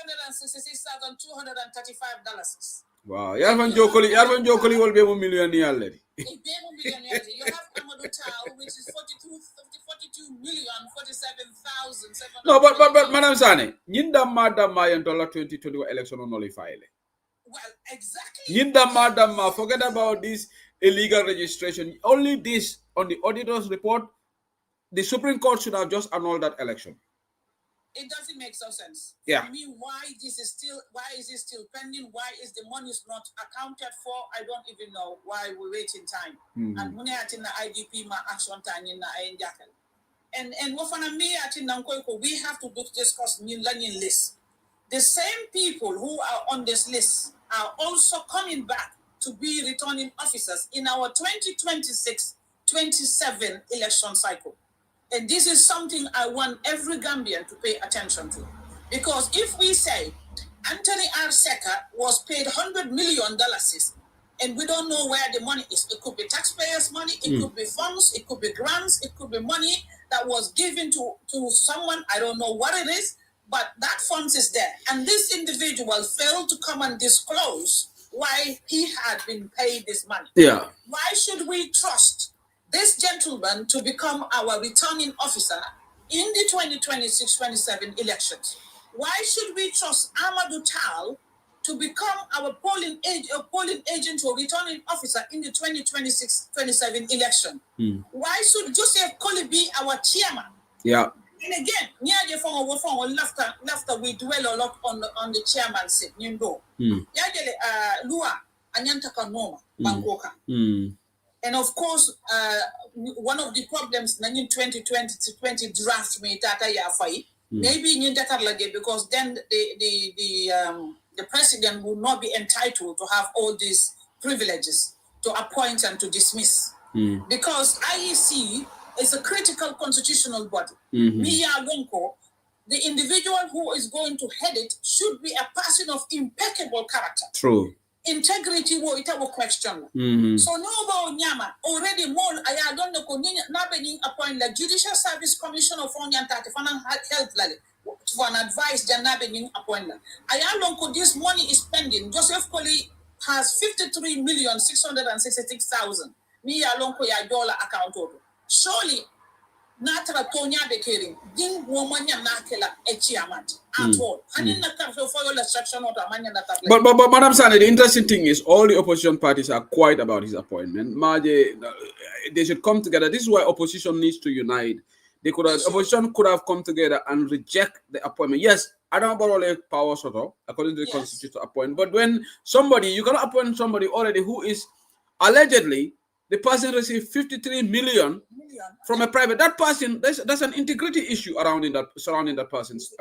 $666,235. Wow. Yarvan Joe Colley will be a millionaire already. You have Amadou Tao, which is 42,047,700. No, but Madam Sane, Yinda Madama and $2020 election on nullify. Well, exactly. Yinda Madama, forget about this illegal registration. Only this on the auditor's report. The Supreme Court should have just annulled that election. It doesn't make so sense. Yeah. I mean, why is it still pending? Why is the money not accounted for? I don't even know why we wait in time. And money at in the IGP ma action time in the and what me at in we have to discuss new learning list. The same people who are on this list are also coming back to be returning officers in our 2026-27 election cycle. And this is something I want every Gambian to pay attention to. Because if we say Anthony R. Secker was paid $100 million and we don't know where the money is, it could be taxpayers' money, it could be funds, it could be grants, it could be money that was given to someone, I don't know what it is, but that funds is there. And this individual failed to come and disclose why he had been paid this money. Yeah. Why should we trust this gentleman to become our returning officer in the 2026-27 elections? Why should we trust Amadou Tal to become our polling agent or returning officer in the 2026-27 election? Why should Joseph Colley be our chairman? Yeah. And again, after we dwell a lot on the chairmanship, you know. Lua Anyantaka Noma, Bangoka. And of course, one of the problems in 2020 draft me Tata Yafai, maybe in Lage, because then the president would not be entitled to have all these privileges to appoint and to dismiss. Because IEC is a critical constitutional body. Mia Lonko, the individual who is going to head it should be a person of impeccable character. True. Integrity will it will question. So no nyama already more I don't know nabening appoint the Judicial Service Commissioner for health for an advice than nabening appointment. I long this money is spending. Joseph Colley has 53,666,000. Me along ya dollar account over. Surely Natra Tonya Bekering, Ding Womania Nakela Echiamat at all. I didn't follow the section of But Madam Sane, the interesting thing is all the opposition parties are quiet about his appointment. They should come together. This is why opposition needs to unite. Opposition could have come together and reject the appointment. Yes, I don't know about all the powers according to the constitution to appoint. But when you can appoint somebody already who is allegedly the person received 53 million from a private. That person, that's an integrity issue surrounding that person's.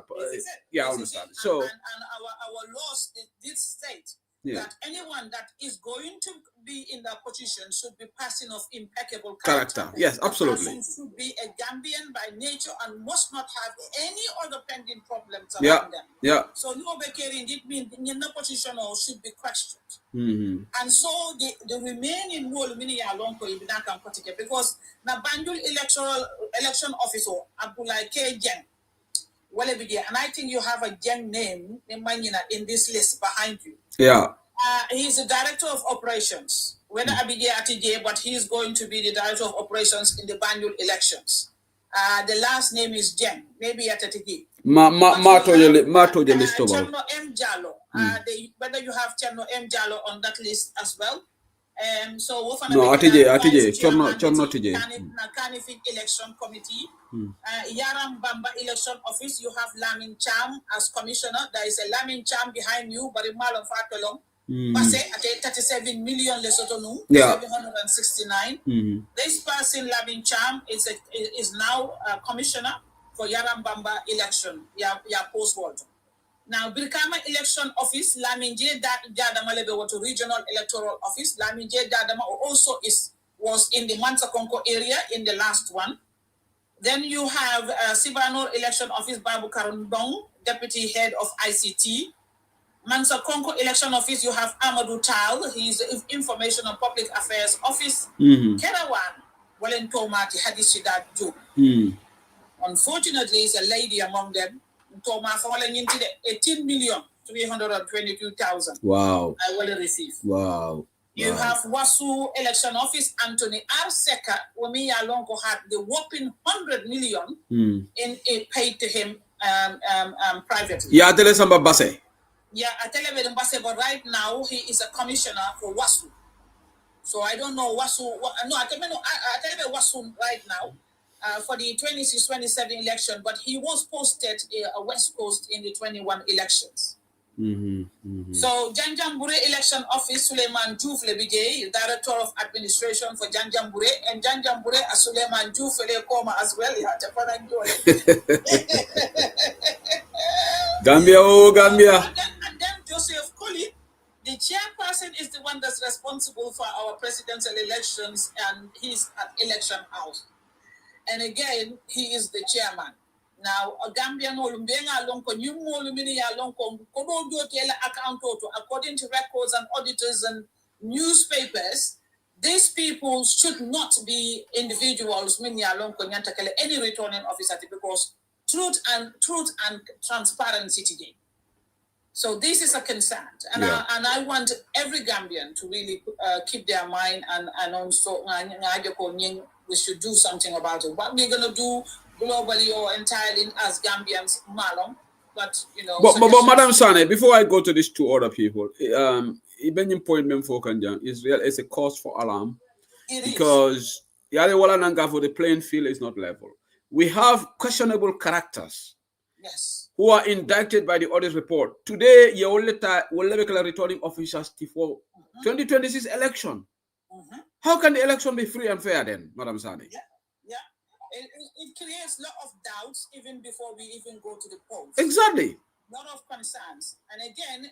I understand. So, and our laws did state that anyone that is going to be in that position should be person of impeccable character. Yes, absolutely. The person should be a Gambian by nature and must not have any other pending problems around them. Yeah. So no Bekering did mean in the position or should be questioned. And so the remaining role because the Banjul election officer Abdullah K. Jeng, and I think you have a Jeng name in this list behind you. Yeah. He's the director of operations. Whether Abidja Atije, but he's going to be the director of operations in the Banjul elections. The last name is Jeng, maybe Atatigi. Cherno M. Jallo. Whether you have Cherno M. Jallo on that list as well. So Atije, Cherno Atije. Kanifing Election Committee. Yaram Bamba Election Office, you have Lamin Cham as commissioner. There is a Lamin Cham behind you, but in Malon Fatolong. Passe at 37 million Lesotho, 769. This person, Lamin Cham, is now a commissioner for Yaram Bamba election, post-world. Now, Birkama election office, Lamin J. Jadama Lebewoto regional electoral office, Lamin J. Jadama also was in the Mansakonko area in the last one. Then you have Sibanor election office, Babu Karundong, deputy head of ICT. Mansakonko election office, you have Amadou Tal, he's the information and public affairs office. Kerawan, Walentomati Hadisidat Ju. Unfortunately, it's a lady among them. Toma falling into the 18,322,000. Wow. I will receive. Wow. You have Wasu election office, Anthony R. Secker, Wami Alongo had the whopping 100 million in it paid to him privately. Yeah, I tell you something about Basse. Yeah, I tell you about Basse, but right now he is a commissioner for Wasu. So I don't know Wasu. I tell you about Wasu right now. For the 26-27 election, but he was posted West Coast in the 21 elections. So Janjambure election office, Suleiman Diouf Lebije, director of administration for Janjambure, and Janjambure Suleiman Diouf Lekoma as well. Gambia, oh Gambia. And then Joseph Colley, the chairperson, is the one that's responsible for our presidential elections, and he's at election house. And again, he is the chairman. Now, a Gambian Olumbenga Lonko, New Molumini Lonko, Kodo Tela account according to records and auditors and newspapers, these people should not be individuals, any returning officer, because truth and transparency today. So this is a concern, and I want every Gambian to really keep their mind and also we should do something about it. What we're gonna do globally or entirely as Gambians, Malong, but you know. But Madam Sane, before I go to these two other people, even point for Kanjan is real. It's a cause for alarm because for the playing field is not level. We have questionable characters. Yes. Who are indicted by the audit report. Today, you will returning officers for 2026 election. How can the election be free and fair then, Madam Sani? Yeah. It creates a lot of doubts even before we even go to the polls. Exactly. A lot of concerns. And again,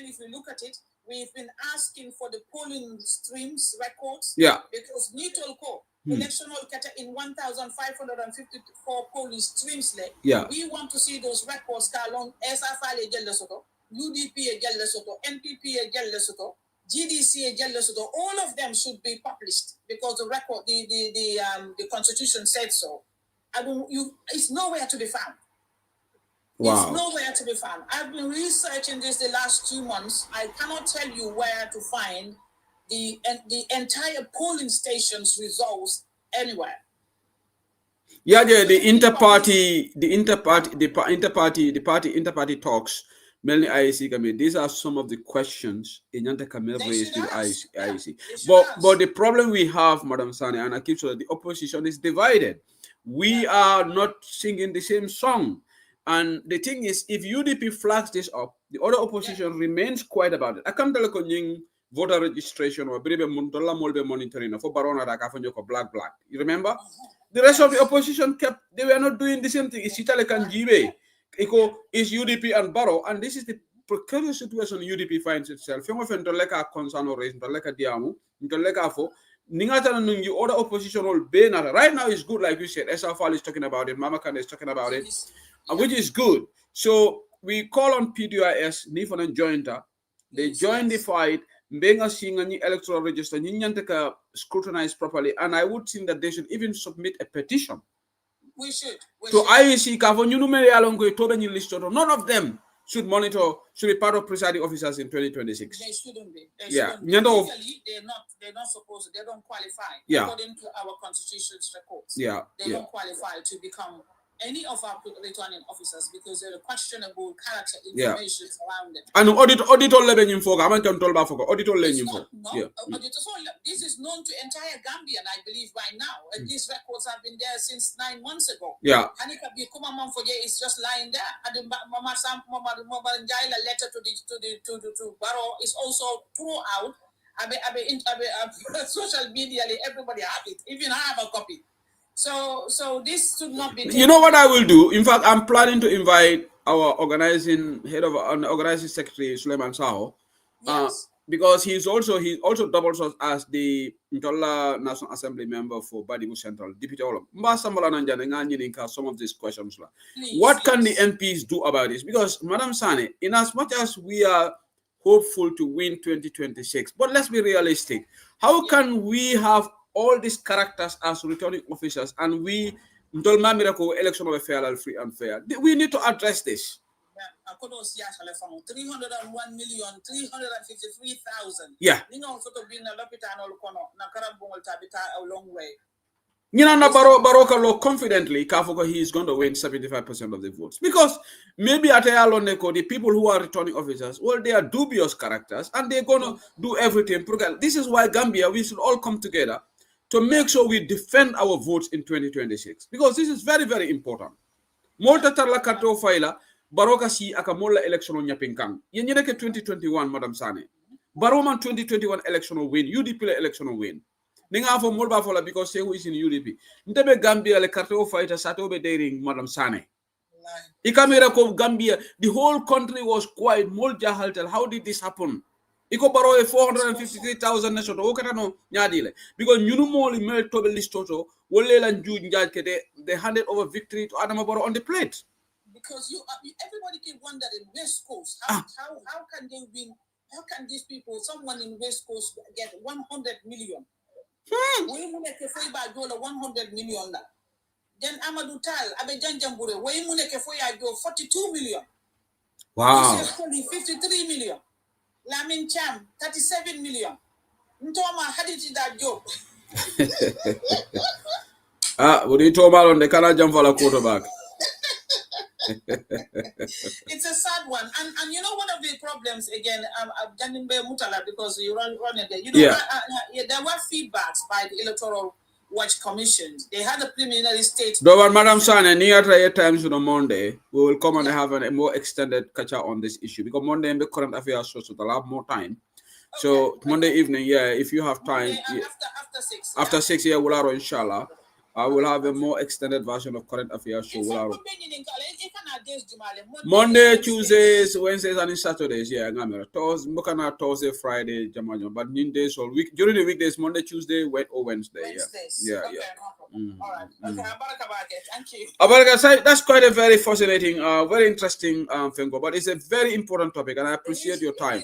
if we look at it, we've been asking for the polling streams records. Yeah. Because Nitolco, electional in 1,554 polling streams. Yeah. We want to see those records along SFL Lesoto, UDP Lesoto, NPP Lesoto, GDC Lesoto. All of them should be published because the record, the constitution said so. It's nowhere to be found. Wow. It's nowhere to be found. I've been researching this the last 2 months. I cannot tell you where to find the entire polling stations results anywhere. Yeah, the inter-party talks. Mainly IEC. These are some of the questions in raised to IEC. But the problem we have, Madam Sani, and I keep saying the opposition is divided. We are not singing the same song. And the thing is, if UDP flags this up, the other opposition remains quiet about it. I can't tell you voter registration or monitoring for Barona black. You remember? The rest of the opposition they were not doing the same thing. It's UDP and Barrow, and this is the precarious situation UDP finds itself. Concern or raise, other opposition will be right now is good, like you said. SFL is talking about it, Mama Khan is talking about it, which is good. So we call on PDIS, Nifon and Jointer. They join the fight, being a single electoral register, scrutinize properly, and I would think that they should even submit a petition. We should. To IEC, none of them should be part of presiding officers in 2026. They shouldn't be. Yeah. They're not supposed to. They don't qualify. Yeah. According to our constitution's records. Yeah. They don't qualify to become any of our returning officers because there are questionable character information around them. And auditor level info. This is known to entire Gambia, and I believe by now. And these records have been there since 9 months ago. Yeah. It's just lying there. And the Mama Njaila letter to Barrow is also throughout. Social media, everybody have it. Even I have a copy. So this should not be. You know what I will do? In fact, I'm planning to invite our organizing secretary Suleiman Sao, because he also doubles us as the National Assembly member for Badibu Central, Deputy Olom. Some of these questions. What can the MPs do about this? Because Madam Sane, in as much as we are hopeful to win 2026, but let's be realistic. How can we have all these characters as returning officers and we election of a fair, free and fair? We need to address this. 301,353,000. Yeah. A long way. Baroka Law confidently he is going to win 75% of the votes. Because maybe at the people who are returning officers, well, they are dubious characters and they're going to do everything. This is why Gambia, we should all come together to make sure we defend our votes in 2026. Because this is very, very important. Molta tarla kato faila, Baroka si akamola election on Yapinkang. Yenyeneke 2021, Madam Sane. Baroman 2021 election will win. UDP election will win. Ninga for Molba Fola because who is in UDP. Ntebe Gambia le kato fighter satobe daring Madam Sane. Ikamera ko Gambia, the whole country was quiet. Molja haltel. How did this happen? iko baro e 453,000 na soto okata no nyaadile because ñunu moli mel tobe listoto wolle lan juuj njaaj ke they handed over victory to Adama Barrow on the plate. Because everybody keep wondering West Coast how can they win? How can these people, someone in West Coast, get 100 million? We muneke foi ba jola 100 million na. Then Amadou Tall, Abe Janjambure, we muneke foi ajo 42 million. Wow. 53 million. Lamin Cham 37 million. Ntoma haditi that job. What do you talk about on the Canada jump for a quarterback? It's a sad one, and you know one of the problems again, Janimbe Mutala, because you run again. You know, there were feedbacks by the Electoral Watch Commission. They had a preliminary statement. Though, Madam Sana, near times on Monday, we will come and have a more extended catch up on this issue because Monday in the current affairs so they'll have more time. Okay. So Monday evening, if you have time, after 6, we'll have inshallah. I will have a more extended version of current affairs show. Monday, Tuesdays, Wednesdays, and Saturdays. Thursday, Friday, but days or week during the weekdays, Monday, Tuesday, or Wednesday. Yeah. Okay, all right. Okay, thank you. That's quite a very fascinating, very interesting thing, but it's a very important topic, and I appreciate your time.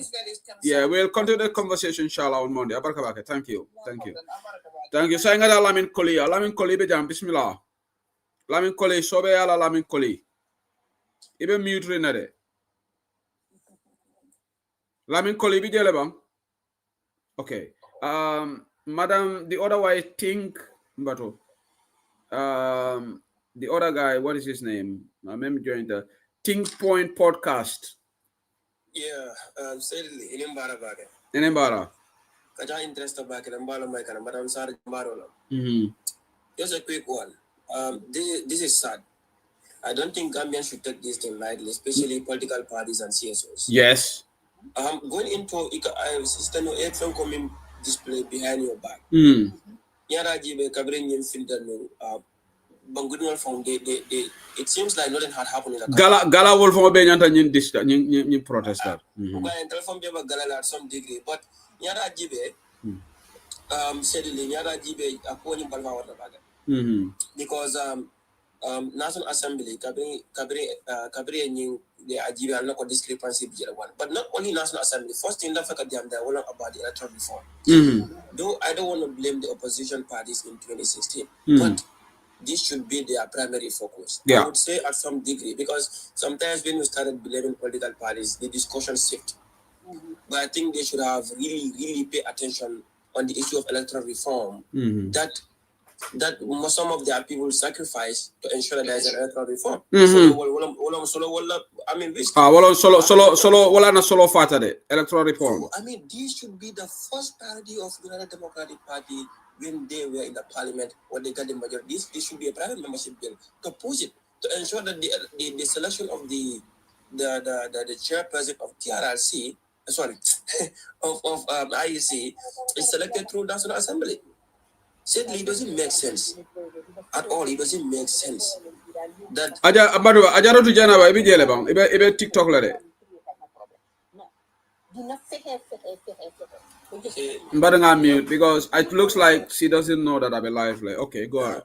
We'll continue the conversation, inshallah, on Monday. Thank you. Thank you. Thank you. Saying that Lamin Koli be jam bismillah. Lamin Koli sobe ala Lamin Koli. Ibe mute renade. Lamin Koli be jele bang. Okay. Madam, the other way think Mbato. The other guy, what is his name? I remember joining the Think Point podcast. Yeah, certainly. Inembara. Kaja interest about it, Madam Sarah Marola. Just a quick one. This is sad. I don't think Gambians should take this thing lightly, especially political parties and CSOs. Yes. Going into system of coming display behind your back. Yara Jibe Cabrin filter no Bangudal found it seems like nothing had happened in the Gala will from Benyanta in protester. From Gala at some degree, but Yara Jibe said Yara Jibe upon Balva because National Assembly Kabri and the Ajibe are not discrepancy one. But not only National Assembly, first in Africa they were about the electoral reform. Though I don't want to blame the opposition parties in 2016, but this should be their primary focus. I would say at some degree, because sometimes when we started blaming political parties, the discussion shifted. But I think they should have really pay attention on the issue of electoral reform that some of their people sacrifice to ensure that there is an electoral reform. Solo electoral reform. So, this should be the first priority of the United Democratic Party when they were in the parliament or they got the majority. This should be a private membership bill to push it to ensure that the selection of the chairperson of TRRC, of IEC is selected through National Assembly. Sadly, it doesn't make sense at all. It doesn't make sense that Ajaro to Jana by Ibe TikTok lade. But I'm mute because it looks like she doesn't know that I'm alive. Like, okay, go on.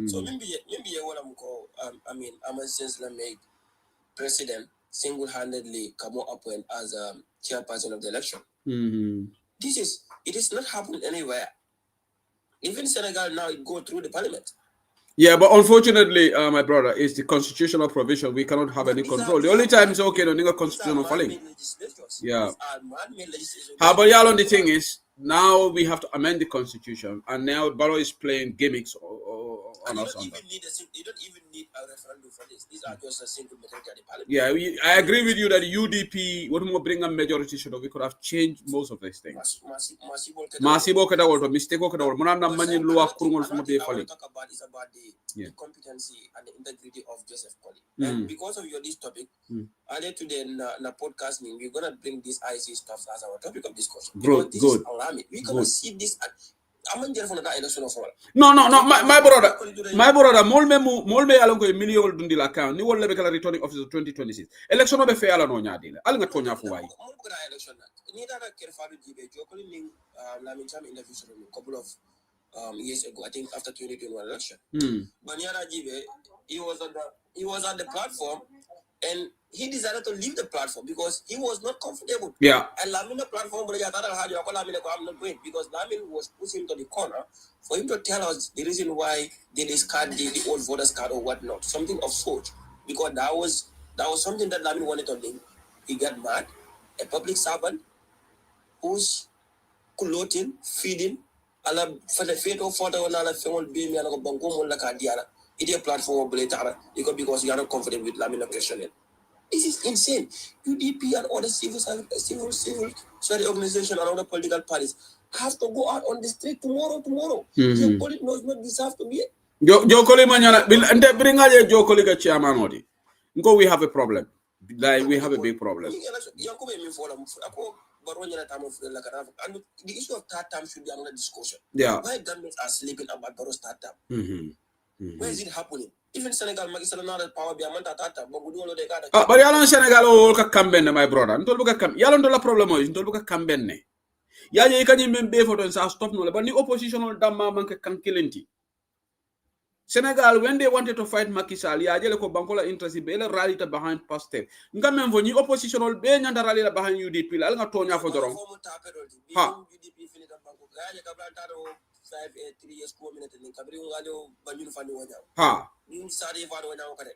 So maybe I'm a senseless made president single-handedly come up as a chairperson of the election. It is not happening anywhere. Even Senegal now it go through the parliament. Yeah, but unfortunately, my brother, it's the constitutional provision. We cannot have any control. The only time it's okay to nigga constitutional falling. Yeah. But y'all on the thing is now we have to amend the constitution, and now Barrow is playing gimmicks on us on that. You don't even need a referendum for this. These are just a single majority of the parliament. Yeah, I agree with you that the UDP would more bring a majority so that we could have changed most of these things. Masibo kada wolto mistake kada wolto. Munanda manyin luwa kurungol from be falling. Talk about is about the competency and the integrity of Joseph Kony. And because of this topic, earlier today in the podcasting, we're gonna bring this IC stuff as our topic of discussion. Good. We're gonna see this. I'm just for that election of all. No, my brother, molme alon ko million dundi la kan ni wolle be kala returning officer 2026. Election be fe ala no nyaadile. Al nga tonya fu way. Mo ko da election ni da ker faadu jibe jokoli ning Lamin Cham interview a couple of years ago, I think after 2021 election. But Nyara Jibe, he was on the platform and he decided to leave the platform because he was not comfortable. Yeah. And Lamin the platform, I'm not going because Lamin was pushing him to the corner for him to tell us the reason why they discard the old voters card or whatnot, something of sort. Because that was something that Lamin wanted to do. He got mad. A public servant who's clothing, feeding, ala fata feto fota wona ala fengol be mi ala ko banko mon la ka diara ide platform bletara because you are not confident with Lamin question. This is insane. UDP and other civil organization and other political parties have to go out on the street tomorrow. The politics does not deserve to be. Jokoli manyana ante bringaje jokoli ka chairman odi. Ngo we have a problem. Like we have a big problem. And the issue of third term should be another discussion. Yeah. Why Gambians are sleeping about Barrow's third term? Where is it happening? Even Senegal, Magisala, not power be a man third term, but we don't know they got. But yalon Senegal o ka kambenne my brother. Ntol buka kam. Yalon do la problem o ntol buka kambenne. Yaje ikani membe photo sa stop no le. But the opposition ol damma manke kankilenti. Senegal, when they wanted to fight Macky Sall, yajele ko bankola interest be le rally ta behind Pastef. Nga même voni oppositional be nyanda rally la behind UDP la nga tonya fo doron. Ha. UDP fini ta banko gaje ka blanta do 3 years 4 minutes ni kabri ngalo banjul fani wanya. Ha. Ni sari fani wanya ko kare.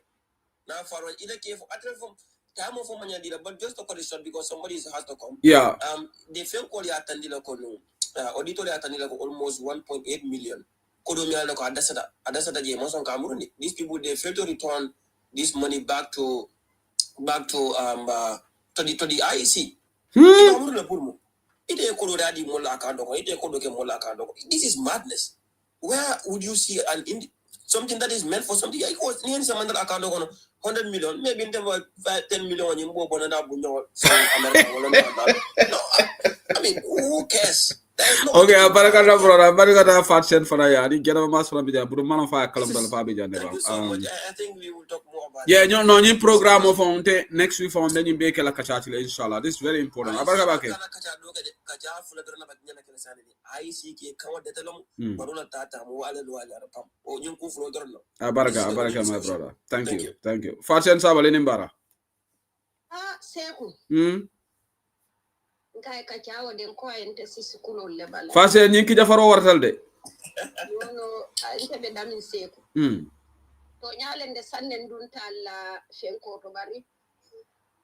Na faro ida ke fo atre fo time of manya dira but just to cut it short because somebody has to come. Yeah. They feel call ya tandila ko no. Auditor ya tandila ko almost 1.8 million. These people they fail to return this money back to the IEC. This is madness. Where would you see something that is meant for something? It was 100 million, maybe in 10 million in no, I mean, who cares? Okay, barakata brother, barakata fatsen for ya. Di gena mas from bija, buru man fa kalam dal fa bija Thank you so much. I think we will talk more about yeah, no new program of on next week on then you be kala kachati inshallah. This is very important. Abaraka bake. Abaraka my brother. Thank you. Fatsen sabale nimbara. Seku. Kai kachawo den ko ente sisukulo le bala fase nyinki jafaro wartal de no ente be damin Seku to nyalende sannen dun talla fenko to bari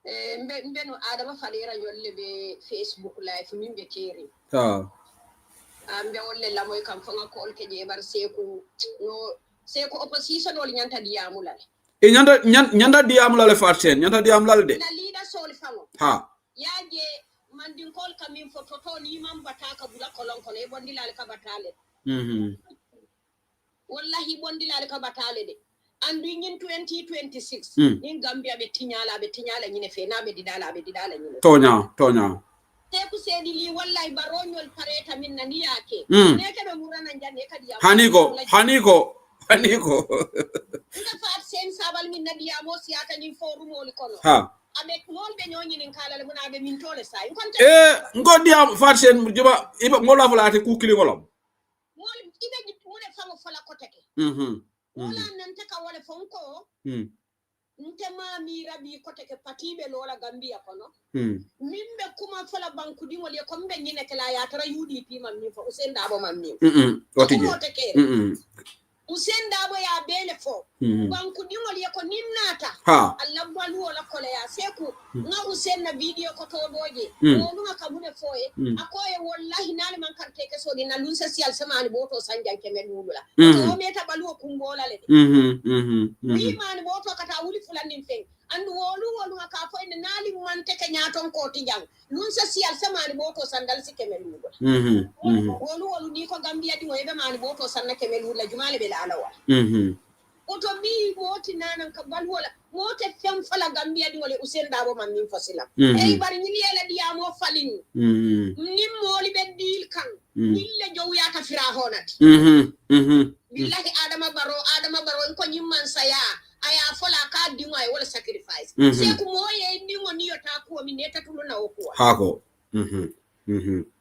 mbeno adama falera yolle be Facebook live min be keri ambe wolle la moy kam fanga ko ke je bar Seku no Seku opposition wol nyanta diamulale e nyanda diamulale fatsen nyanta diamulale de na leader sol fango ha yaje mandin kol kamin fo toto ni mam bataka bula kolon kono e bondilal ka batale wallahi bondilal ka batale de andu nyin 2026 ni Gambia be tinyala nyine fe na be didala nyine tonya te ku sedi li wallahi baronyol pareta min nani yake ne ke be murana njane kadi ya haniko nga fat sen sabal min nadi ya mo siata ni forum wol kono ha avec mol be nyoni nin kala mun abe min tole say ngodi am fatsen juba iba ngola fulate ku kili ngolom mol ibe ni mune fango fola koteke wala nan taka wala fonko ntema mi rabi koteke patibe lola Gambia kono mimbe kuma fola banku di wol ko mbe nyine kala ya tara UDP man mi fo usenda abo man mi otije usenda bo ya bele fo banku dingol yeko ninnata Allah balu wala kole ya Seku nga usenna video ko to doje no nga kabune foye akoye wallahi nani man karte ke so dina lun social samani boto sanjan kemen wulula to meta balu kumbola le wi man boto kata wuli fulani fen andu wolu nga ka fo ina nali man teke nyaton ko tijang lun social samani boto sandal si kemen wulula wolu ni ko Gambia di woybe man boto sanna kemen wulula jumale be alawa oto bi moti nanan ka balwola mote fem fala Gambia di wole usenda bo man min fasila e bar ni yela di amo falin nim moli be dil kan nille jow yata fira honati billahi adama baro ko nyimman saya aya fola ka dingo ay wala sacrifice se ko moye dingo ni yota ko mi neta tulo na ko hako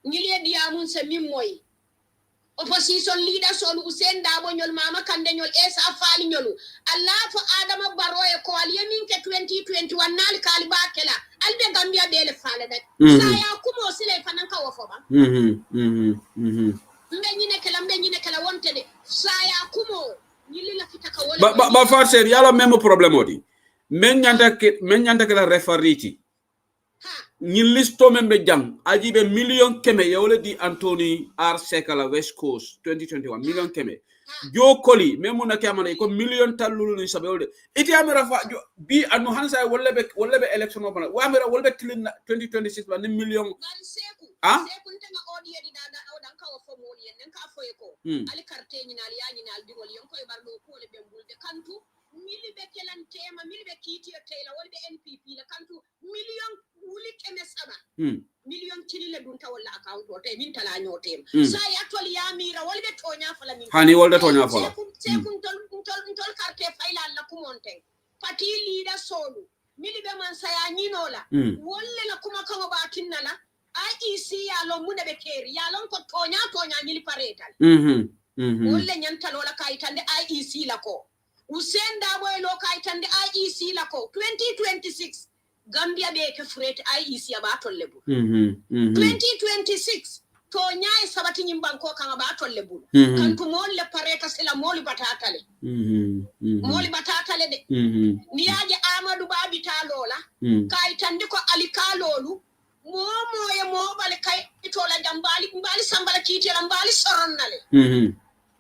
ngile dia mun se min moy opposition leader son Hussein Dabo nyol mama kande nyol esa fali nyolu Allah fo adama baro e ko ali min ke 2021 nal kaliba kala albe gambia bele fala dak saya kumo sile fanan ka wofo ba mbe nyine kala wonte de saya kumo nyili la fitaka wala ba farser yala même problème odi men nyanta ke la refariti ni listo membe jang ajibe million keme yawle di Anthony R Sekala West Coast 2021 million keme jo koli memu na kamana ko million talulu ni sabewde iti amira fa bi anu hansa wolle be election o bana wa amira wolle tilin 2026 ba ni million seku ntanga odiye di dada o dan ka fo moli en ka fo ko ali carte ni nal yaani nal di wol yon ko e bardo ko le bembulde kantu mili be kelantema mili be kiti o tayla wolbe NPP la kantu million wuli keme saba million tilile dun tawalla account o tay min tala nyotem sa ya tol ya mira wolbe tonya fala min hani wolde tonya fala sekun tol carte fayla la kumonte pati leader solu mili be man saya nyinola wolle la kuma kango ba kinnala IEC ya lo mune be keri ya lon ko tonya nyili paretal wolle nyantalo la kaytande IEC la ko Hussein Dabo lo kaytande IEC la ko 2026 Gambia be ke fret IEC ba tollebu 2026 to nyaay sabati nyimbanko kan ba tollebu kan to mol le pareta sela mol batatale mol batatale de niyaje Amadou Babita lola kaytande ko alikalolu mo bale kay itola jambali mbali sambala kitela mbali soronnale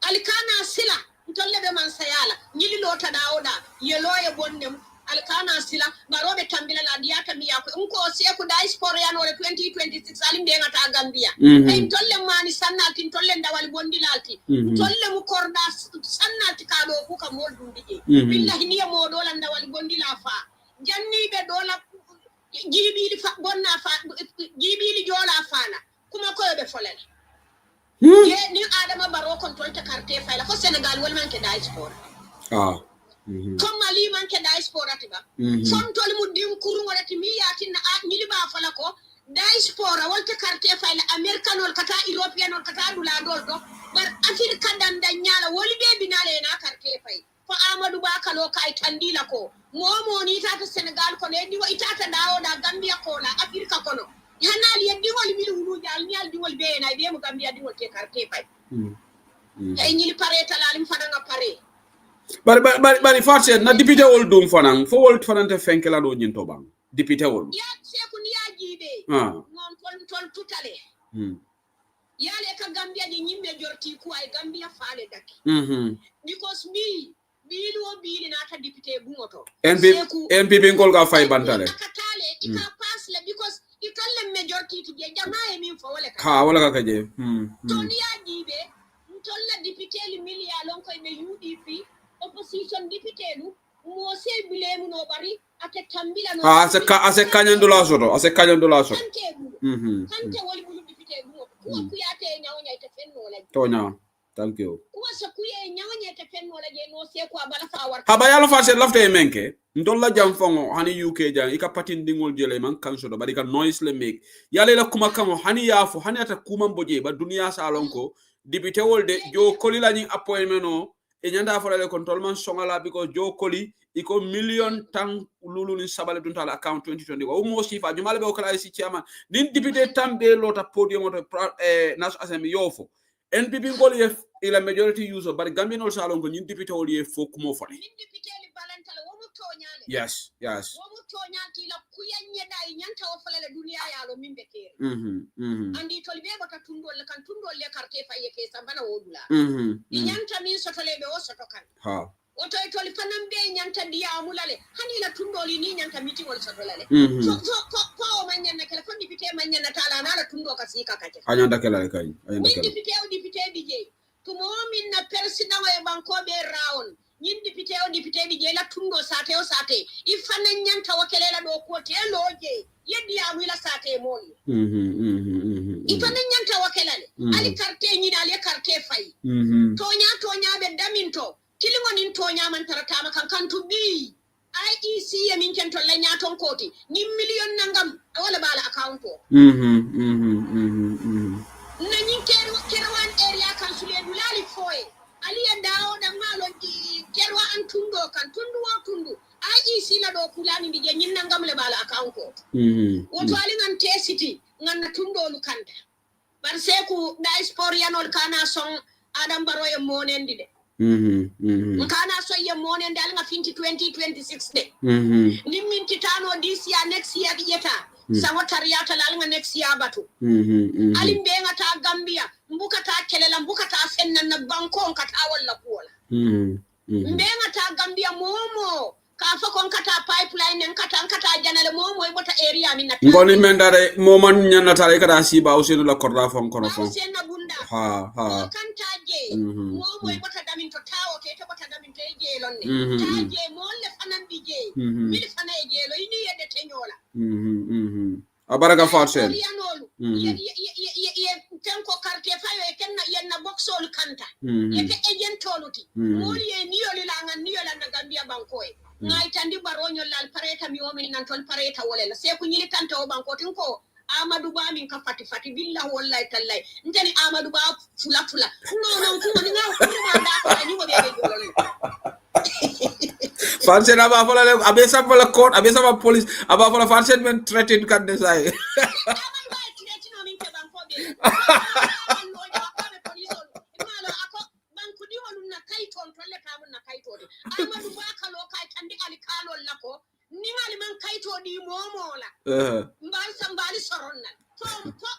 alikana sila ntolle be man sayala nyili lota daoda yeloye bonnem alkana sila barobe tambila la diata miya ko unko seku diaspora ya no 2026 alimbe ngata Gambia e ntolle mani sannati ntolle ndawali bondilalti tolle mu korda sannati ka do fuka modum dige billahi niya mo do la ndawali bondila fa janni be dola jibili fa bonna fa jibili jola fala kuma ko be folale ye ni adama baro control ta carte fayla ko Senegal wol man ke diaspora comme Mali man ke diaspora tiba son tol mu dim kuru wala ti mi yati na ni li ba fala ko diaspora wol ta carte fayla american wol kata european wol kata dula dol do bar afrika danda nyala wol be binale na carte fay ko Amadou Ba kalo kay tandila ko momo ni tata Senegal ko ne di wa itata dawo da Gambia ko la afrika ko no hanal yeddi wol mi wulu jal nyal di wol be na be mo Gambia di wol te carte fay ay ñi pareta la lim fadanga pare bari farse na député wol dum fanan fo wol fanante fenkela do ñinto bang député wol ya seku ni yajibe mon tol tutale yale ka Gambia di ñimme jorti ku ay Gambia faale dak because me bili na ta député bungoto NPP ngol ga fay bantale akatale ika pass le because itolle majority ti jamae min fo wala ka wala ka je to ni yajibe tolla député li milia lon koy be UDP opposition député lu mo se bile mu no bari ate tambila no ase kanyandula soto kante woli bu député bu ko ku yate nyawnya ite fenno la tonya thank you kuwa sa kuye nyawnya ite fenno la je no se ko abala fa war haba yalo fa se lafte menke ndolla jam fongo hani UK jang ika patin dingol jele man kanso do bari ka noise le make yale la kuma kamo hani yafu hani ata kuma mboje ba dunia sa lonko député wolde jo koli la ni appointment no e nyanda fo le control man songala because jo koli iko million tang lulu ni sabale dun tala account 2020 o mo sifa jumale be o kala si chairman din député tambe lota podium to national assembly yofo NPP ngol ye ila majority user but Gambian also salon ko ñin député wol ye fo kumo fone ñin député li balantala wo mu toñale yes wo mu toñati la kuyanye dai ñanta wo falale dunia ya lo mimbe kere andi tolbe bota tundol kan tundol le carte faye ke sambana wodula ñanta min sotole be wo soto kan oto toli fanam be ñanta diya mulale hani la tundoli ni ñanta meeting wol sotolale ko manyanna kala ko député manyanna tala na la tundo ka sika kaje anyanda kala kay ni député bije tumo min na president wa banko be raon ñin député bije la tundo sate o sate ifana ñanta wakelela do ko te loje yeddi ya wila sate moyi ifana ñanta wakelale ali carte ñina ali carte fay tonya be daminto tilingo nin tonya man taratama kan to bi IEC ya min kento la nyaton koti ni million nangam wala bala account o na nyin kerwan area kan sule dulali foye ali ya dawo da malo di kerwa an tundo kan tundu IEC la do kulani bi nyin nangam le bala account o woto ali ngan tesiti ngan na tundo lu kanta bar seku diasporianol kana son Adam Baroye monendi de nkana so ye monen dal nga finti 2026 de ni minti tano this year next year yeta sango tariyata lal nga next year batu alimbe nga ta Gambia mbuka ta kelela mbuka ta fenna na banko nkata wala kuola mbe nga ta Gambia momo ka fa kon kata pipeline nkata janale momo e bota area min na ngoni mendare moman nyanna tare kada siba usenu la korda fon kono fon usenu bunda ha kanta je momo e bota damin to tawo ke to bota damin to je lonne taje molle fanan bije mil fana je lo ini yede tenyola abaraga fatsen ye tenko carte fayo e kenna yenna boxol kanta yete agent toluti moli e niyoli la ngan niyola na Gambia bankoy ngai tandi baronyo lal pareta mi omen nan tol pareta wala se ku nyili tanta o banko tin ko Amadou Ba min ka fati billahi wallahi tallahi ntani Amadou Ba fula no ko ni ngaw ko ma da ko ni mo be jolol Fansen aba fola le abesa fola court abesa fola police aba fola fansen men threaten kan desay Amadou Ba kalo kay tandi ali kalo lako ni mali man kayto di momola mbal sambali soronna to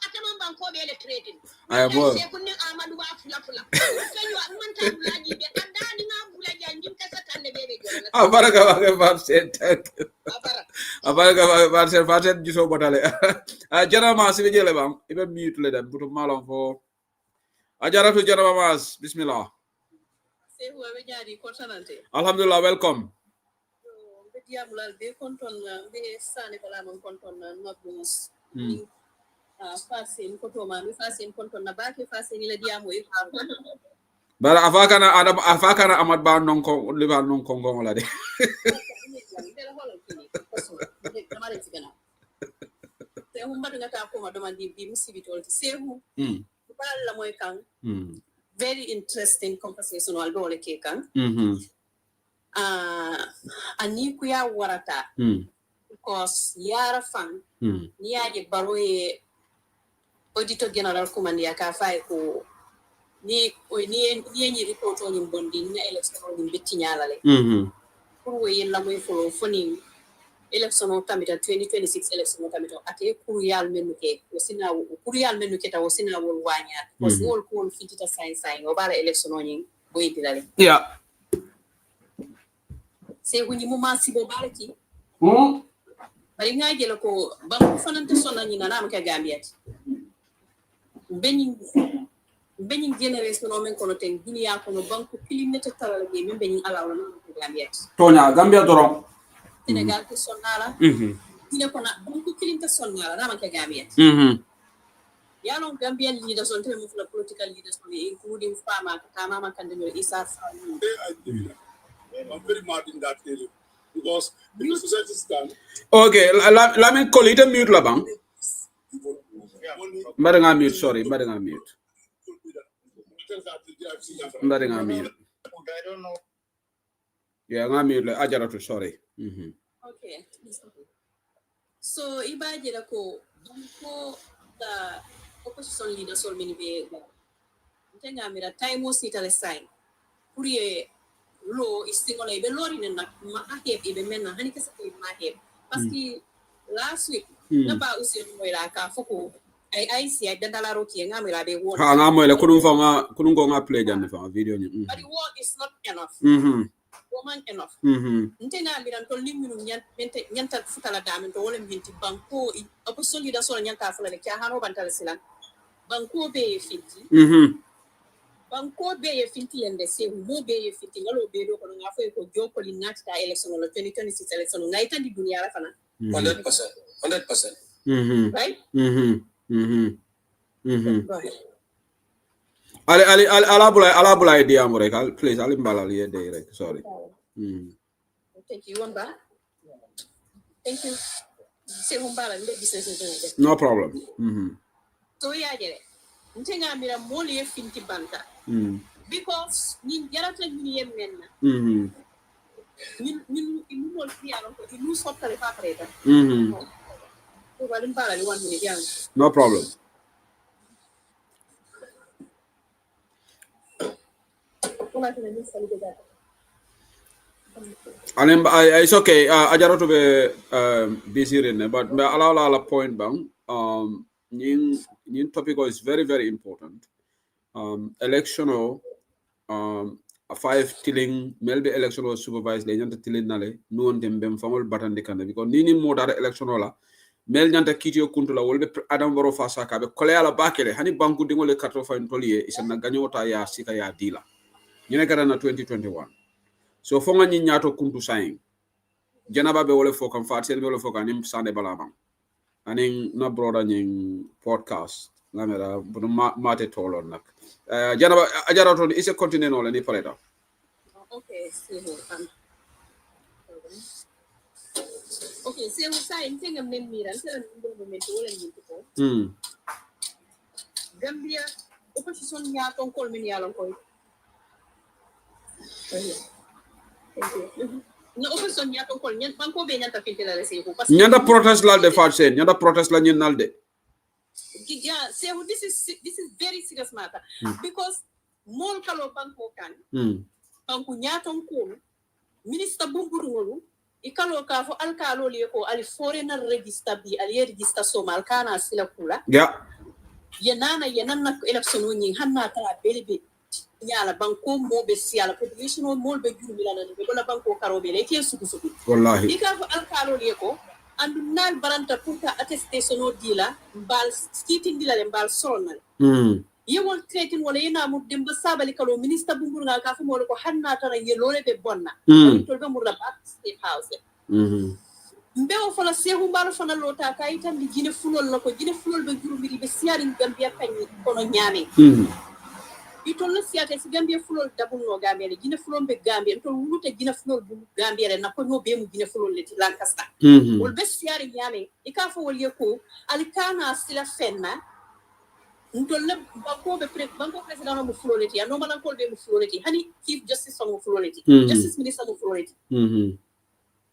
atama banko be le trading ay bo se kunni Amadou Ba fula tanyo man ta bulaji be andani nga bulaji anjim kasa tanne bebe jona abaraga wa fansen abaraga wa fansen jiso botale jarama sibe jele bam ibe mute le dem butu malon fo ajaratu jarama mas bismillah alhamdulillah welcome bara afakana amad ba non ko liba non ko ngola de very interesting conversation waldo le kekan ani kuya warata because yara fan ni aje baroye auditor general command ka fay ko ni report on bondi ni election ni betinyalale pour we yella moy foni election o tamita 2026 election o tamita ate kuriyal menuke osina kuriyal menuke ta osina wol wanya because wol ko fitita sai o bara election o nyin boy dilale yeah se woni mo masibo baraki bari ngaje lako ba fanante sonna nyina na ka Gambia benin generation o men kono ten dunia kono banko kilinete talala ge men benin alaw na ka Gambia tonya Gambia doron Senegal ko sonnala dina ko na banko kilinete sonnala na ka Gambia ya non Gambia leaders on term of political leaders including Fama Kama Kandemir Isa I'm very mad in that area because the society is done. Okay, let me call it a mute labang. Madanga mute, sorry, madanga mute. Madanga mute. I don't know. Yeah, I'm mute. Ajaratu, sorry. Okay. So, ibajira ko the opposition leaders all many be. Ntenga mira time was it a sign. Kuriye law is still on a belori na maheb ibe mena hani kasa ko maheb paski last week na ba usi mo ila ka foko ai si ai dandala roki nga mira be won ha nga mo ila kunun go nga play jan fa video ni but the word is not enough woman enough ntenga mira to liminu nyanta futala damen to wala minti banko opposition leader so nyanta fula le kya hano bantal silan banko be finti banko be ye finti yende se mo be ye finti ngalo be do ko nga fay ko joko li nata election la 2026 election nga itandi dunia la fana 100% right right ala bulay diam rek please ali mbalal ye day rek sorry thank you one ba thank you c'est humbala mbe business no problem so ya jere ntenga mira moli e finti banta because ni jarata ni yemenna min mol fi alon ko ni sottale fa preta ko walim bala ni 1 minute yang no problem it's okay ajaro to be busy but ala point bang nin topic is very very important election a 5 tilling melbe election o supervise le nyanta tilling nale non dem bem famol batande kande because ni modara election la mel nyanta kitio kuntula wolbe adam baro fasa ka be kole ala bakele hani banku dingole karto fa ntoliye isana ganyota ya sika ya dila nyene kada na 2021 so fonga nyi nyato kuntu sayin janaba be wole fokam fatsel be wole fokam nim sande balama anin na broda nyin podcast lamera bunu mate tolon nak janaba ajara to is a continent wala ni pareta okay okay so sayin tenga memira tan ndo momento wala ni ko Gambia opposition nyato kol min yalon koy no opposition nyato kol nyen banko be nyanta fintela resi ko parce nyanda protest la de fatsen nyanda protest la nyen nalde yeah so this is very serious matter because mon kalo banko kan banko nyato ko minister bumburu ngolu ikalo ka fo alkalo le ko al foreigner register bi al register somal kana sila kula yenana election ni hanna ta belebe nyala banko mo be siala population mo be jumi la ne be la banko karobe le tie suku wallahi ikafo alkalo le ko andu nal baranta punta attestation o dila bal skitin dila le bal solnal yewol tretin wala yena mo demba sabali kalo minister bumbur nga ka fo mo ko hanna ta ye lole be bonna to be mo la back state house mbe o fala sehu mbalo fana lota kay tan di jine fulol lako jine fulol be jurumiri be siari Gambia kany kono nyame itol la siate si Gambia fulol dabul no Gambia jine fulol be Gambia to wuluta jine fulol bu Gambia na ko no be mu jine fulol le ti Lancaster wol be siari nyame ikafo wol yeko alikana sila fenna ntol la banko president mo fulol le ti no manan ko be mu fulol le ti hani chief justice mo fulol le ti justice minister mo fulol le ti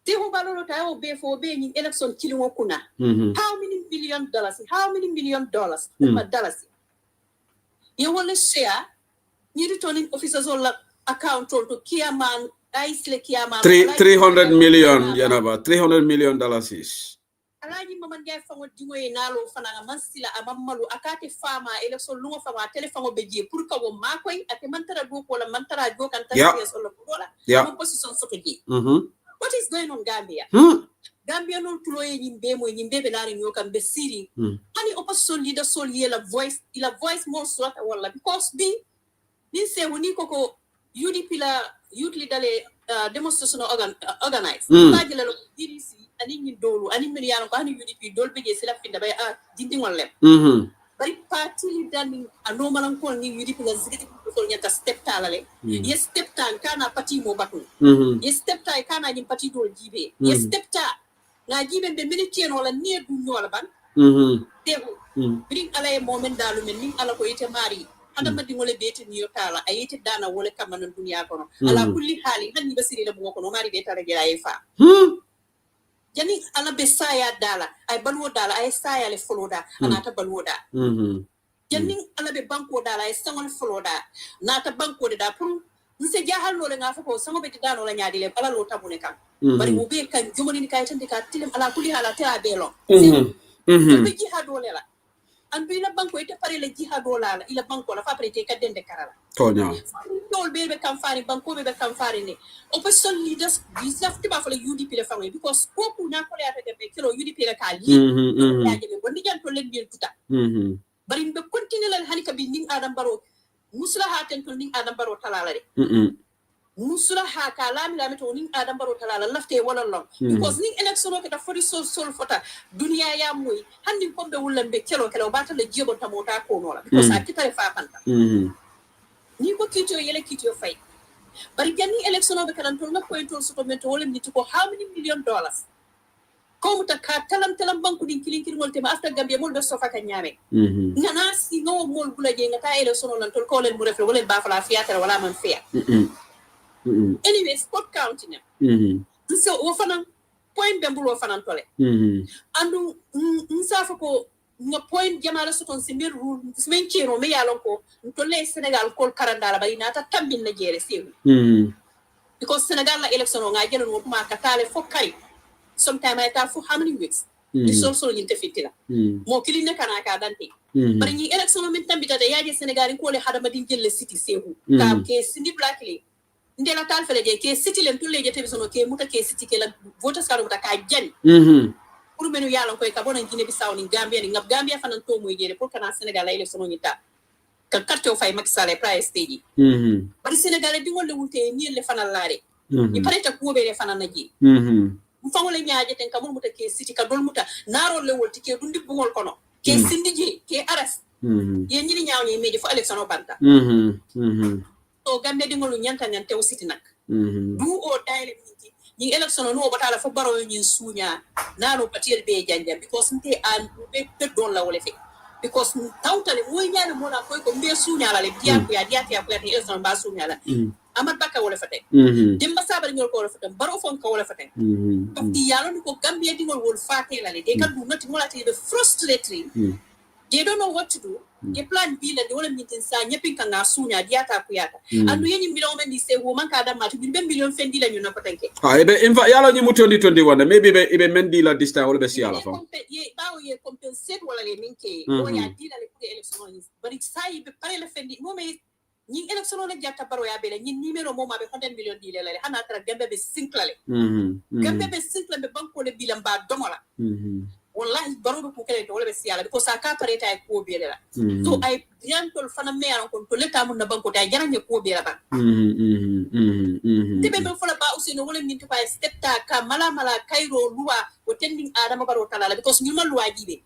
te ho balolo ta o be fo be ni election kilingo kuna how many million dollars you want to share ni returning officers all account to kiaman aisle kiaman 300 million yanaba 300 million dollars is alaji maman gay fango dingoy nalo fananga mansila amammalu akate fama election lungo fama telephone be je pour ka wo makoy ate mantara do ko la mantara do kan tan solo dola mo position soto ji what is going on Gambia? Gambia non tuloye nyimbe be lari nyoka be siri. Hani opposition leader sol la voice more sort wala because ni se woni ko UDP la youth leader le demonstration organize. Taji la DDC ani ni dolu ani mi yano ko hani UDP dol be je sila finda bay dindi ngol lem. Bari party leader ni anomalan ko ni UDP la zikiti ko nyata step talale yes step tan kana party mo bakun yes step ta kana ni party dol jibe yes step ta na jibe be militien wala ne du nyola ban dego bring ala e moment dalu men ni ala ko yete mari anda madi ngole beti ni yotala ayete dana wala kamana dunya kono ala kulli hali hanni basiri la mo kono mari beta ragela e fa jani ala be saya dala ay balwo dala ay saya le foloda anata balwo da jani ala be banko dala ay sangol foloda nata banko da pour nse jahal no le ngafa ko sango be dano la nyaadi le ala lo tabune kam bari mo be kan jomoni ni kay tan de ka tilim ala kulli hala ta be lo be jihado le la an bi la banko ite pare le jihado la ila banko la fa prete ka dende karala tonya tol be kamfani banko be kamfani ni opposition leaders deserve to for UDP le family because koku na ko le ata be kilo UDP le kali ya je be woni janto len bi tuta bari be continue la hani ka bi ning adam baro musla ha ten to ning adam baro talala de musla ha ka lami to ning adam baro talala lafte wala long because ning election ko ta fori sol fota dunia ya moy handi ko be wulambe kelo ba ta le jibo tamota ko no la because a kitare fa fanta ni ko kito yele kito fay bari janni election be kan to na point to so mento wala nit ko how many $1 million ko muta ka talam banku din kilin molte ma afta gambia mol be so faka nyame nana si no mol bula je ngata election lan to ko len mu refle wala ba fala fiata wala man fiya anyway sport counting so wo fanan point be mbulo fanan tole andu nsafa ko nga point jamala soton simir men chiro me yalon ko to le Senegal ko karandala bari nata tambin na jere sewu because Senegal la election nga jelo no ma ka tale fo kay sometime ay ta fu how many weeks di sol ñinte fitila mo kiline kana ka dante bari ni election men tambita de yaje Senegal ko le hadama din jelle city sewu ka ke sindi blackly ndela tal fele je ke city len tulle je tebi sono ke muta ke city ke la voters ka muta ka jan pour menu yalon koy ka bona Guinée Bissau ni Gambia ni ngab Gambia fanan to moy jere pour kana Sénégal la élection ni ta ka carte o fay Macky Sall price stage bari Sénégal di ngol le wuté ni le fanal laare ni pareta ko be le fanal naji mu fangole nyaaje ten ka mo muta ke city ka dol muta naro le wolti ke dundi bugol kono ke sindiji ke aras ye ñi ñaaw ñi meji fo élection o banta to Gambia di ngol ñanta ñante o city nak du o daire ni election no batala fo baro ni sunya nano patir be janja because nte an be don la wala fe because tawtale moy nyaana mo la koy ko be sunya la le dia ko ya ni election ba sunya la amat bakka wala fate dimba sabar ngol ko wala fate baro fon ko wala fate parce que yalo ko Gambia di ngol wol fate la le de kan du nati mo la te be frustrating they don't know what to do ye plan bi la de wala mitin sa nyepin kan sunya diata ku yata andu yenyi million men di se wo man ka da matu bi million fendi la ñu na ko tanke ebe infa yalo ñu mu 2021 maybe be mendi la dista wala be si yala fa ye bawo ye compensate wala le minke o ya di la le pour election bari say be pare la fendi mo me ñi election la jatta baro ya be la ñi numéro mo ma be 100 million di le la hana tra gambe be sinklale gambe be sinklale be banko le bilam ba domola wallahi baro ko kele to wala be siala because aka pareta ay ko be la so ay diantol fana me yaron ko to leta mun na banko ta jaranye ko be la ba tibe be fala ba usino wala min to pa stepta ka mala kairo luwa o tending adama baro talala because ñu ma luwa jibe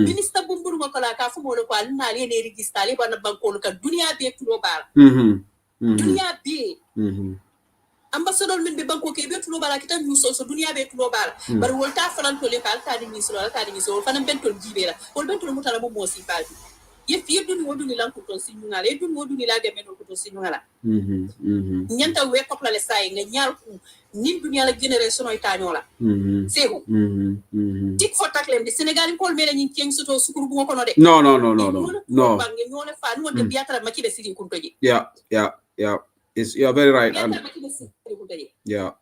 ministre bumburu ko la ka fu mo ko alna le ne register le ba na banko ka dunia be tulo ba dunia be ambassador min be banko ke be tulo bala kitan ñu so dunia be tulo bala bar wolta fanan to le kal tadi ni so fanan bentol jibe la wol bentol mutala mo si fadi ye fi dun woduni lan ko ton sinu ngala dun woduni la de men ko ton sinu ngala nyanta we ko la say nga ñaar ku nin dunia la generation ay tañola sehu tik fo taklem di Senegal ko mele ñi ceng soto sukuru bu ko no de no bangi ñone fa no de biatra ma ci be sidi kun toji yeah you're very right and yeah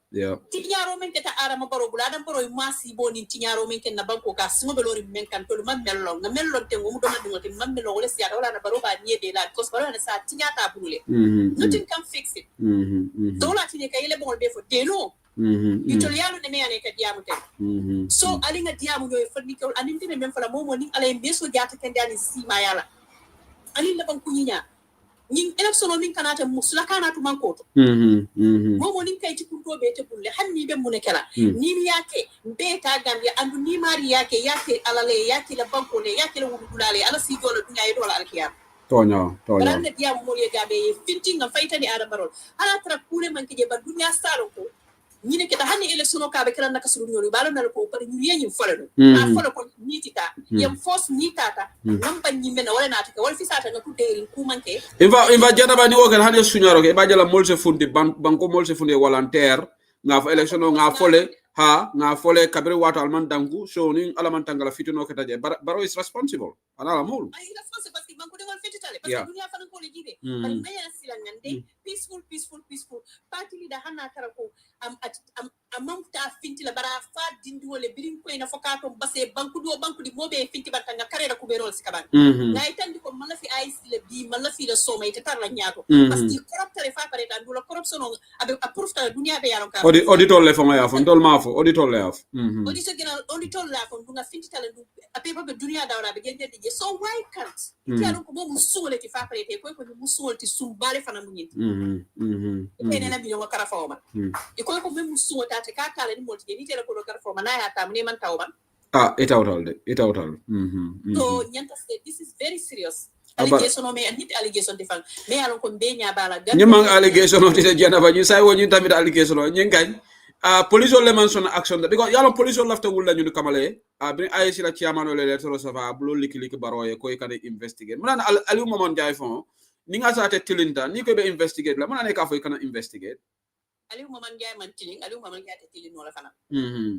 tiñaro men keta arama baro bula adam baro masi boni tiñaro men ken na banko ka simo be lori men kan to man mello na mello te ngum do na dingo te man mello wala siya wala na baro ba nie de la cause baro na sa tiñata brule nothing can fix it do la tine kay le bol be fo de no italiano ne me ane ka diamu te so ali nga diamu no fa ni ko anin tine men fala momo ni ala mbeso jata ken dani si mayala ali la banko ñiña ñing election min kanata musula kanatu mankoto momo nin kay ci kunto be te bulle hanni be mun kala ni mi yake be ta Gambia andu ni mari yake alale yake la banko le yake la wudu dulale ala si jolo dunya yi dola alkiya tonya rande dia mo le gabe finting ngam faytani adam barol ala tra kure man ke je ba dunya saro ko ñi ne kita hanni election ka be kala naka sulu ñolu balo na ko par ñu yeñu folano na folo ko nitita yam force nitata namba ñi mena wala na ta wala fi sata nga tudde ku manke inva jada ba ni wogal hanni suñaro ke ba jala molse fundi banko molse fundi volontaire nga fa election nga fole kabri wato alman dangu so ni alaman tangala fitino ke taje baro is responsible ana la mol ay responsible parce que banko de wal fititale parce que dunia fa ko le jibe bari maya sila ngande peaceful party leader hanna tarako am ta finti la bara fa dindi wala birin ko ina fokato basse banku di mobe finti batanga karera ku berol sikaban ngay tandi ko mala fi ay sila bi mala fi la soma ite tar la ñaato parce que corrupteur fa pare dan dula corruption abe approfta dunia be yaron ka auditor le fama ya fon dol ma fo auditor le af auditor la fon dunga finti tala du abe ba dunia dawra be gende di so why can't yaron ko mo musole ti fa pare te ko musole ti sumbale fana mu ñinti ene na bi yo kara fawma ko même sumo tata ka kala ni molti ni tele ko do kar fo manaya tam ni man tawban it out all so nyanta say this is very serious allegation me hit allegation defang me alon ko be nya bala ñu mang allegation o tite jena ba ñu say woni tamit allegation o ñi gañ police le mention action because yalo police lafta wul lañu kamale bi ay ci la chairman le lettre safa blo liki baroye ko kan investigate mu nan Aliou Momon Jay fon ni nga saate tilinta ni ko be investigate la mu nan ka fo kan investigate Aliou Momon Jay man tiling Aliou Momon Jay te tilin wala fana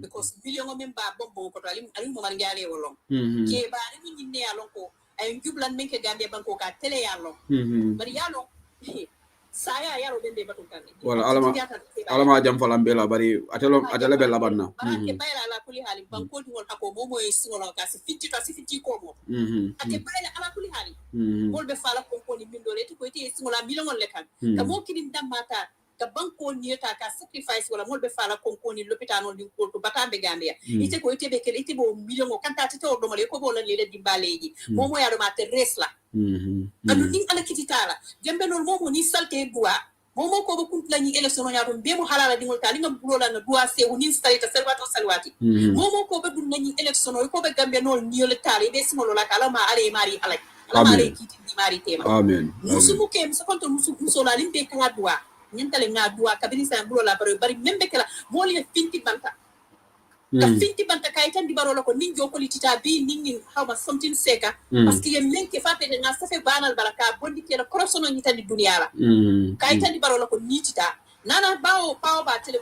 because million o memba bombo ko Aliou Momon Jay le wolon ke ba ni ne yalon ko ay jublan men ke Gambia banko ka tele yalon bari yalon saya yaro bende batun kan wala alama jam falam bela bari atele bela banna ke bayla ala kuli hali banko di wol ako momo e singola ka si fiti ko mo ate bayla ala kuli hali bol be fala ko ni mindole to ko ti singola milon le kan ka mo kidin damata ka banko ni ta ka sacrifice wala mol be fala ko ni l'hôpital di ko to batambe Gambia ite ko ite be kel ite bo milon o kanta to do male ko bo la le di baleji momo yaro ma te resla anu ning ala kititala jambe non momo ni salte dua momo ko be kuntla ni election ya don be mo halala dingol tali ngam bulola na dua se woni salita salwati momo ko be dun ni election ko be Gambia non ni le tali be simolo la kala ma ale mari ala mari kiti ni mari tema amen musumu ke musu konto musu la limbe kala dua nyantale nga dua kabiri sa bulola bari membe kala moli finti banta ka finti banta kay tan di barola ko ninjo ko litita bi ningi hawma something seka parce que yem lenke fatte nga safe banal baraka bondi kela krosono ni tan di dunia la kay tan di barola ko nitita nana bawo ba tele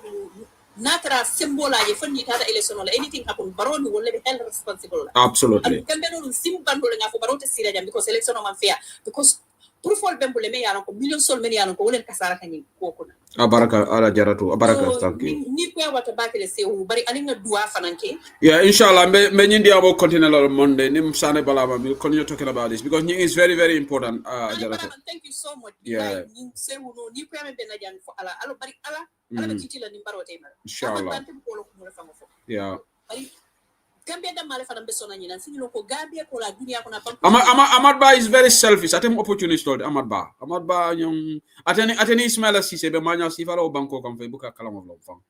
natra sembola ye fonni tata election la anything happen baroni wolle be held responsible absolutely kambe no simbando nga fo barote sira jam because election man fair because pour fol bembule me yaron ko million sol men yaron ko wolen kasara kany ko ko na baraka ala jaratu baraka thank you ni ko wata bakele se wu bari alinga dua fananke yeah inshallah me nyindi abo continue la Monday nim sane balama we continue talking about this because it's very very important jaratu thank you so much yeah ni se wu no ni ko me ben jan fo ala alo bari ala kitila ni barote ma inshallah yeah Gambia da male fana besona nyina sinilo ko Gambia ko la dunia ko na Ahmad Ba is very selfish atem opportunist lord Ahmad Ba nyong ateni Ismaila Cissé be manya sifala o banko kam fe buka kala mo lo fam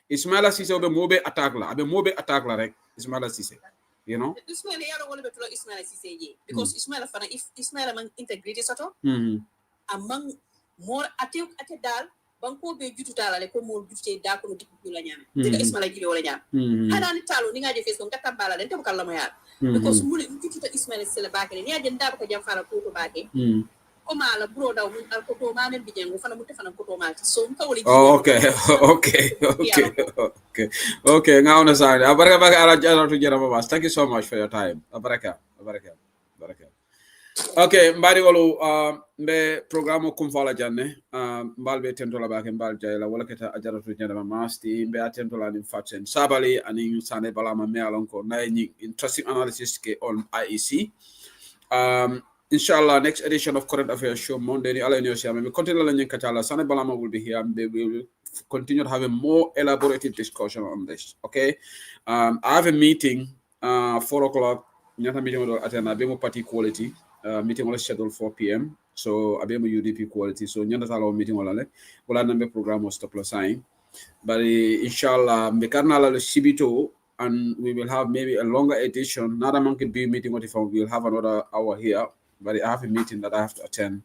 Ismaila Cissé be mobe attack la rek Ismaila Cissé you know Ismaila yaro wala be to Ismaila Cissé je because Ismaila fana if Ismaila man integrity soto among more ate dal banko be jututala le ko mo jutute da ko dikku la nyam diga Ismaila jili wala nyam hada ni talo ni ngaje face ko ngata bala den to kala mo yar because mule jututa Ismaila sele bakale ni aje ndaba ko jam fara ko to bake ko mala bro daw mun al ko to manen bi jengo fana mutte fana ko to malti so ko wali okay ngauna sa baraka ala jaratu jarama bas thank you so much for your time baraka okay mbari wolu mbe programme kumfala janne mbal be tentola bake mbal jayla wala keta ajaratu nyadama masti mbe atentola ni fatsen sabali ani sane balama me alonko nay interesting analysis ke on IEC inshallah next edition of Current Affairs show Monday ni ala news yama me continue la nyinkatala sane balama will be here we will continue to have a more elaborated discussion on this okay I have a meeting 4 o'clock nyata meeting do atena be mo party quality meeting was scheduled 4 p.m. So abemo UDP quality. So nyanda tala meeting wala nambe program was stop sign. But inshallah mekarna la sibito and we will have maybe a longer edition. Not a monkey be meeting what if we'll have another hour here. But I have a meeting that I have to attend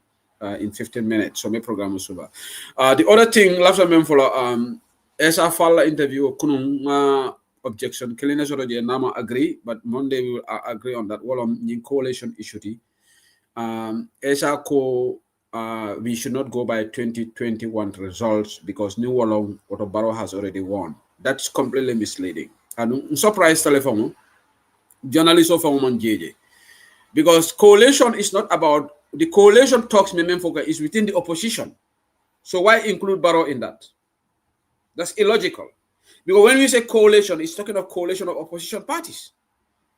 in 15 minutes. So my program was over. The other thing last time follow esa falla interview kunung objection killing already nama agree but Monday we will agree on that wall in coalition issue. We should not go by 2021 results because New Wolong Otobaro has already won. That's completely misleading. And I'm surprised telephone journalists of JJ because coalition is not about the coalition talks is within the opposition. So why include Barrow in that? That's illogical. Because when we say coalition, it's talking of coalition of opposition parties.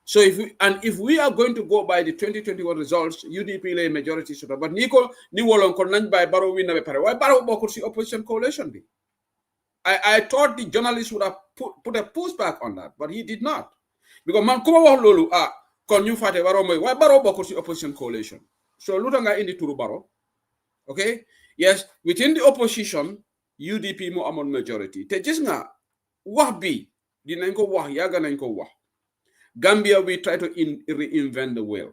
So if we are going to go by the 2021 results, UDP lay majority super. But Nico ni wolon kon by Barrow win na pare. Why Barrow could see opposition coalition be? I thought the journalist would have put a pushback on that, but he did not. Because man kuma wax lolu kon ñu faté Barrow moy why Barrow could see opposition coalition. So lutanga indi turu Barrow. Okay? Yes, within the opposition, UDP mo amon majority. Te gis nga wax bi dinañ ko wax yaga nañ ko wax. Gambia, we try to reinvent the wheel.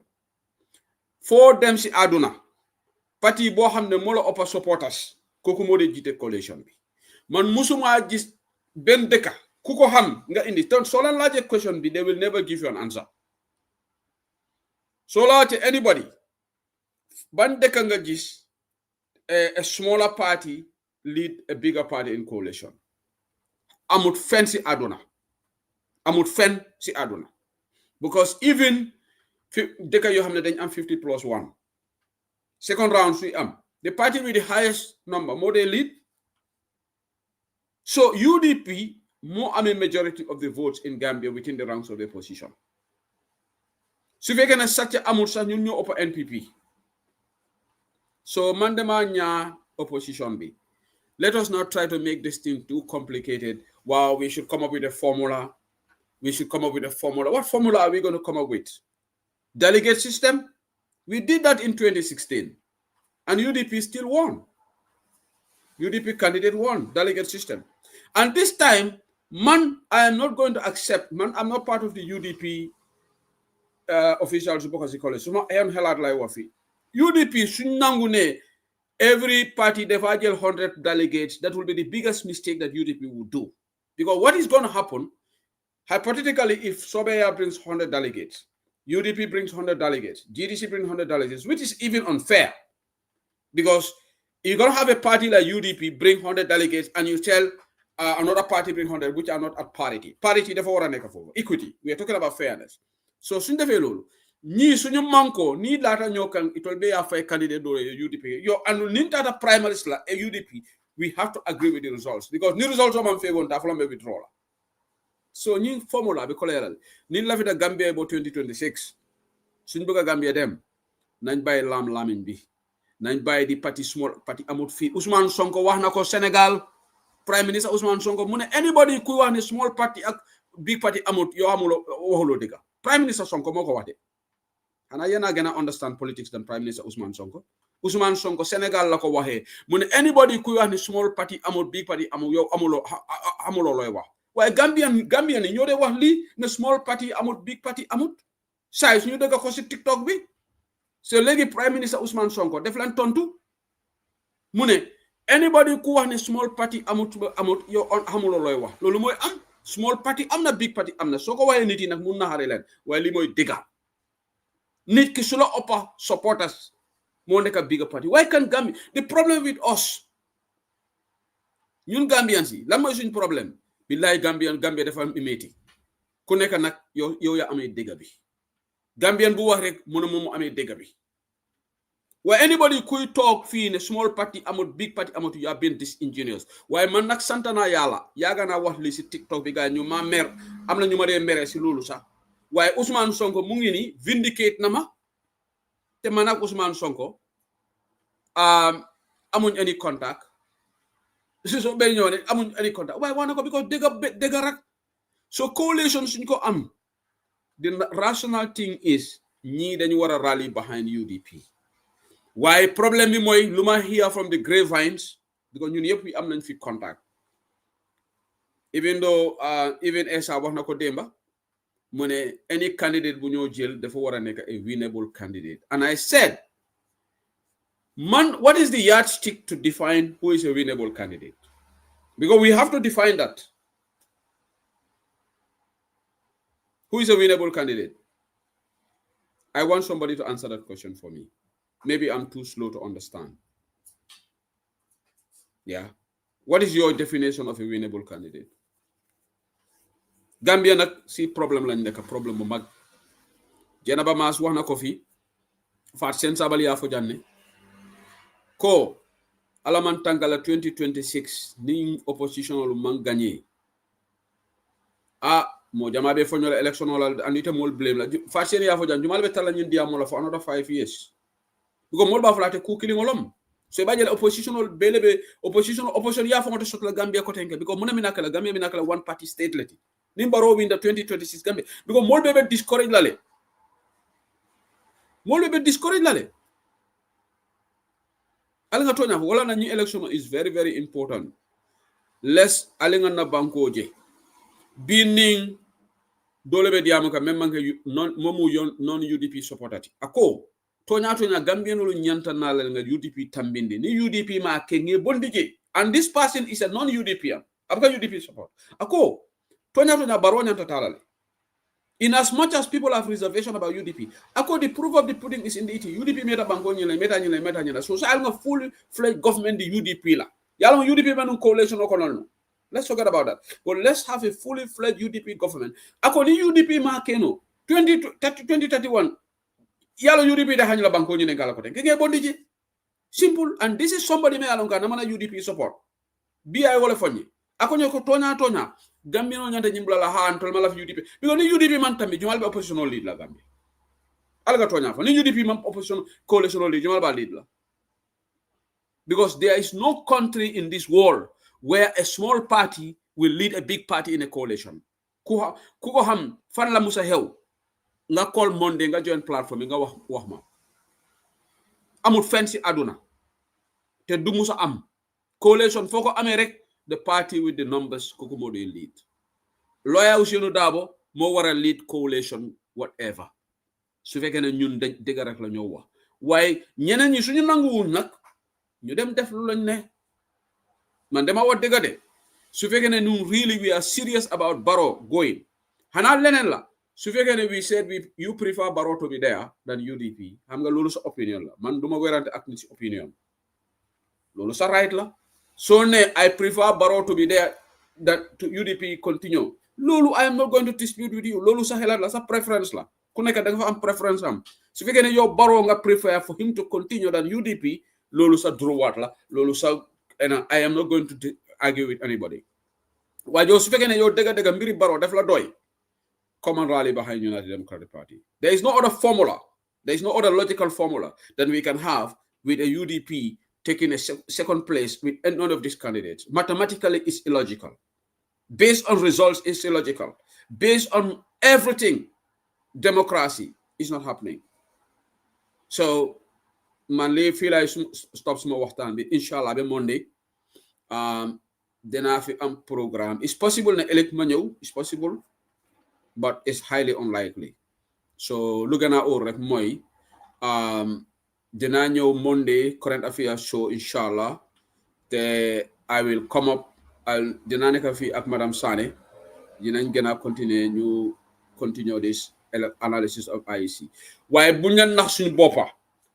for them si aduna parti bo xamne mo la upper supporters koku mo de jité coalition bi man musuma gis ben deka kuko xam nga indi ton so lan laaje question bi they will never give you an answer so la to anybody ban deka nga gis a smaller party lead a bigger party in coalition amut fen si aduna because even deka yo xamne dañ am 50 plus 1 second round we the party with the highest number more they lead. So UDP more a majority of the votes in Gambia within the ranks of the opposition. So if we can such a amursa ñu upper NPP. So mandema nya opposition be. Let us not try to make this thing too complicated. Wow, we should come up with a formula. What formula are we going to come up with? Delegate system? We did that in 2016. And UDP still won. UDP candidate won, delegate system. And this time, I am not going to accept, I'm not part of the UDP officials because college. So I am held like wafi. UDP sunangune every party they 100 delegates. That will be the biggest mistake that UDP will do. Because what is going to happen, hypothetically, if Sobeya brings 100 delegates, UDP brings 100 delegates, GDC brings 100 delegates, which is even unfair. Because you're going to have a party like UDP bring 100 delegates and you tell another party bring 100, which are not at parity. Parity, therefore, equity. We are talking about fairness. So, ni sunyo manko ni lata nyokan it will be a fair candidate do UDP. Yo anu ninta the primary sla UDP. We have to agree with the results because new results are favor da flambe withdrawal. So ni formula be koleral. Ni la fi da Gambia about 2026. Suñ bëgg Gambia dem nañ bay lamin bi. Nañ bay di parti small parti amut fi Ousmane Sonko wax na ko Sénégal Prime Minister Ousmane Sonko mu ne anybody ku wax ne small party ak big party amut yo amulo waxulo diga. Prime Minister Sonko moko wax de. Xana yena gëna understand politics than Prime Minister Ousmane Sonko. Ousmane Sonko Sénégal la ko waxé mu ne anybody ku wax ne small party amut big party amut yo amulo loy wax. Why Gambian ñoo de wax li ne small party amut big party amut. Say ñu dëgg ko ci TikTok bi. So legi Prime Minister Ousmane Sonko def lan tontu mu ne anybody ku wax ne small party amut yo amulo loy wax. Lolu moy am small party amna big party amna soko waye nit yi nak mu naxare len way li moy diga nit ki su la upper supporters mo nek a bigger party. Why can Gambia the problem with us ñun Gambians yi lan moy suñ problème billahi Gambia dafa am imeti ku nek nak yow ya amé diga bi Gambian bu wax rek mu ne moom amé diga bi. Why anybody kuy talk fi ne small party amut big party amut you have been disingenuous. Why man nak santana yalla yaga na wax li ci TikTok bi ga ñu ma mer amna ñu ma dé méré ci lolu sax. Why Ousmane Sonko mu ngi ni vindicate na ma te man ak Ousmane Sonko amuñ any contact. So be ñoo ne amuñ any contact. Why wana ko because dega rak. So coalition suñ ko am the rational thing is ñi dañu wara rally behind UDP. Why problem bi moy luma hear from the grapevines because ñun yépp we am nañ fi contact. Even though even Esa wax na ko demba mu ne any candidate bu ñoo jël dafa wara nek a winnable candidate. And I said man, what is the yardstick to define who is a winnable candidate? Because we have to define that. Who is a winnable candidate? I want somebody to answer that question for me. Maybe I'm too slow to understand. Yeah. What is your definition of a winnable candidate? Gambia nak si problem lañ nek problem bu mag. Jenaba Mas wax na ko fi Fat Sen Sabali ya fo janne ko alaman tangala 2026 ni opposition lu man gagné mo jama be fonyo election wala andite mol blame la Fat Sen ya fo jan jumal be tala ñun diamo la for another 5 years because mol ba flate ku kili ngolom so ba jël opposition opposition ya fo ngoto sot la Gambia ko tenke because muna minakala Gambia minakala one party state lati nimbaro win the 2026 Gambia because mol be discourage lale alinga tonya ko wala na ñu election is very very important less alinga na bankoje bining dole be diamu ka même manke non momu non UDP supportati ako tonya Gambian lu nyanta nalal nga UDP tambindi ni UDP ma kenge bondije, and this person is a non-UDP abka UDP support ako tonya baro nyanta talale. In as much as people have reservation about UDP, ako the proof of the pudding is in the eating. UDP meta bangonye meta so sa alga fully fledged government the UDP la yalong UDP manun coalition okono. Let's forget about that. But let's have a fully fledged UDP government. Ako ni UDP ma keno 2031 yalo UDP da hanyla banko ni ngala ko ten kenge bondiji simple, and this is somebody me alonga na mana UDP support bi ay wala fonni ako nyoko tonya Gambia no nyanta nyimbula la han tol mala UDP because ni UDP man tambi jumal be oppositional lead la Gambia alga tonya fa ni UDP man opposition coalition lead jumal ba lead la, because there is no country in this world where a small party will lead a big party in a coalition. Kuko ham fan la musa hew nga call Monday nga join platform nga wax ma amul fancy aduna te du musa am coalition foko amé rek the party with the numbers kuko mo dey lead. Lawyer Ousainou Darboe mo wara lead coalition whatever su fekkene ñun dégg rek la ñoo wax waaye ñeneen ñi suñu nanguwul nak ñu dem def lu lañ ne man dama wax dëgg de su fekkene ñu really we are serious about Barrow going xanaa leneen la su fekkene we said you prefer Barrow to be there than UDP xam nga loolu sa opinion la man duma werante ak nit si opinion loolu sa right la so ne I prefer Barrow to be there that to UDP continue loolu I am not going to dispute with you loolu sa xelaat la sa preference la ku nekk da nga fa am preference am su fekkene yow Barrow nga prefer for him to continue than UDP loolu sa droit la loolu sa and I am not going to argue with anybody. Why just speaking your dega mbiri Barrow def la doy. Common rally behind United Democratic Party. There is no other formula. There is no other logical formula that we can have with a UDP taking a second place with none of these candidates. Mathematically, it's illogical. Based on results, it's illogical. Based on everything, democracy is not happening. So, man, feel like stop some waxtaan bi inshallah be Monday. Then I have a program. It's possible na elect ma ñew, it's possible, but it's highly unlikely. So lu gëna or rek moy dina ñew Monday current affairs show inshallah. I will come up dina nekk fi ak Madam Sane dinañ gëna continue this analysis of IEC. Why bu ñu nax suñu boppa.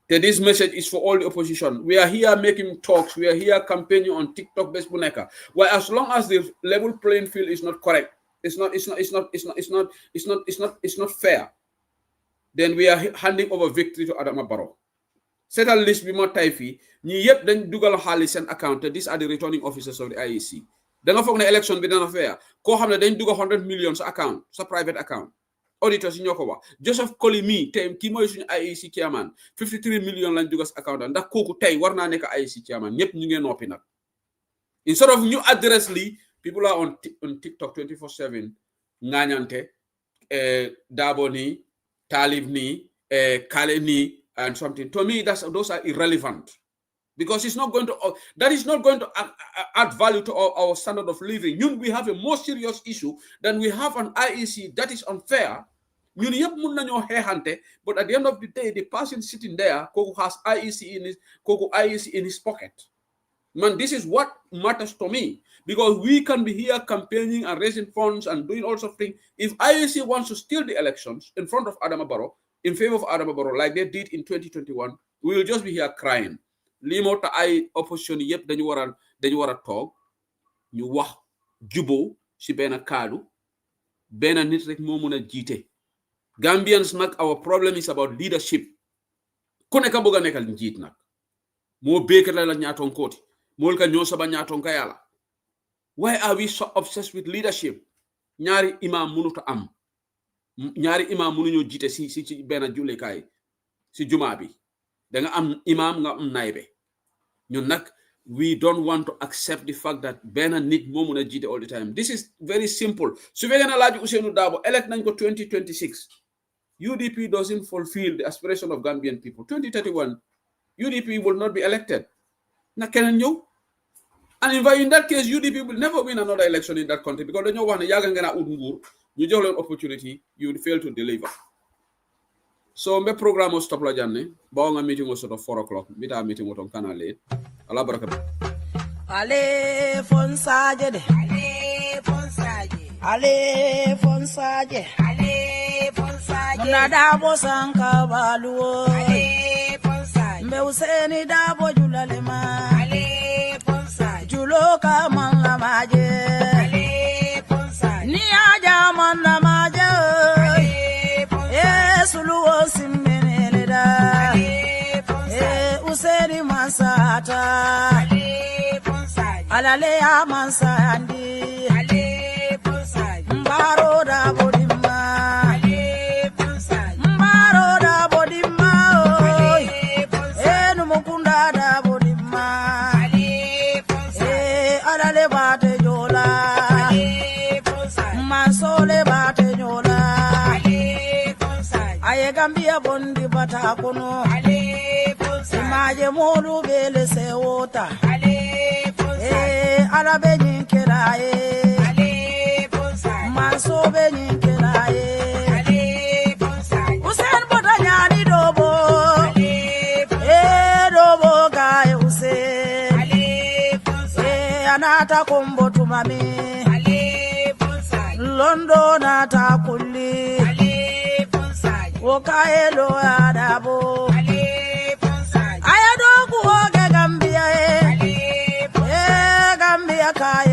This message is for all the opposition. We are here making talks. We are here campaigning on TikTok based buneka. Well, as long as the level playing field is not correct, it's not fair. Then we are handing over victory to Adama Barrow. Set a list be more typhy. Ni yep then dugal halis and account. These are the returning officers of the IEC. Then of the election be done fair. Ko hamna then dugal 100 million account, sa private account. Auditors in Yokowa. Joseph Kolimi, Kimo is IEC chairman. 53 million land dugas account. And that Koku Tay, Warna Neka IEC chairman. Yep, you know, up. Instead of new address, people are on TikTok 24/7. Nganyante, Daboni, Talibni, Kaleni, and something. To me, those are irrelevant. Because it's not going to, that is not going to add value to our standard of living. We have a more serious issue than we have an IEC that is unfair. But at the end of the day, the person sitting there who has IEC in his pocket. Man, this is what matters to me. Because we can be here campaigning and raising funds and doing all sorts of things. If IEC wants to steal the elections in front of Adama Barrow, in favor of Adama Barrow, like they did in 2021, we will just be here crying. Limo ta ay opposition yep dañu wara tok ñu wax jubo ci ben kaddu ben nit rek mo mëna jité. Gambians nak our problem is about leadership. Ku nekk bëgg nekkal njit nak mo békkat la ñaaton koti mol ka ñoo saba ñaaton ka yalla. Why are we so obsessed with leadership? Ñaari imam mënuta am. Ñaari imam mënu ñoo jité ci ben julé kay ci juma bi. Then am imam nga am naibe. We don't want to accept the fact that Bena need momuna jite all the time. This is very simple. So we're gonna allow Ousainou Darboe elect 2026. UDP doesn't fulfill the aspiration of Gambian people. 2031, UDP will not be elected. And in that case, UDP will never win another election in that country because they know one you give an opportunity, you will fail to deliver. So mbe program o stop la janne. Ba nga meeting o sort of 4 o'clock. Bita meeting o tom kana late. Allah barakatu. Ale fonsaje de. Ale fonsaje. Ale fonsaje. Ale fonsaje. Muna dabo sanka baluo. Ale fonsaje. Mbe useni dabo julalema. Ale fonsaje. Juloka manga maje. Ale fonsaje. Ni aja manga maje. Ale fonsaje. Suluo simbeneleda. Ale fonsaje. Useni masata. Alale amansa andi ale bonsai mbaro da bodima ale bonsai mbaro da bodima ale bonsai enu mukunda da bodima ale bonsai alale bate jola ale bonsai masole bate jola ale bonsai aye gambia bondi bata kono ale bonsai maje modu bele sewota ala benyin kiraye ale bonsai maso benyin kiraye ale bonsai usen bodanyani dobo ale bonsai dobo gae usen ale bonsai anata kombo tumami ale bonsai londo nata kulli ale bonsai okaelo adabo ale bonsai ayadogu oge gambia kaya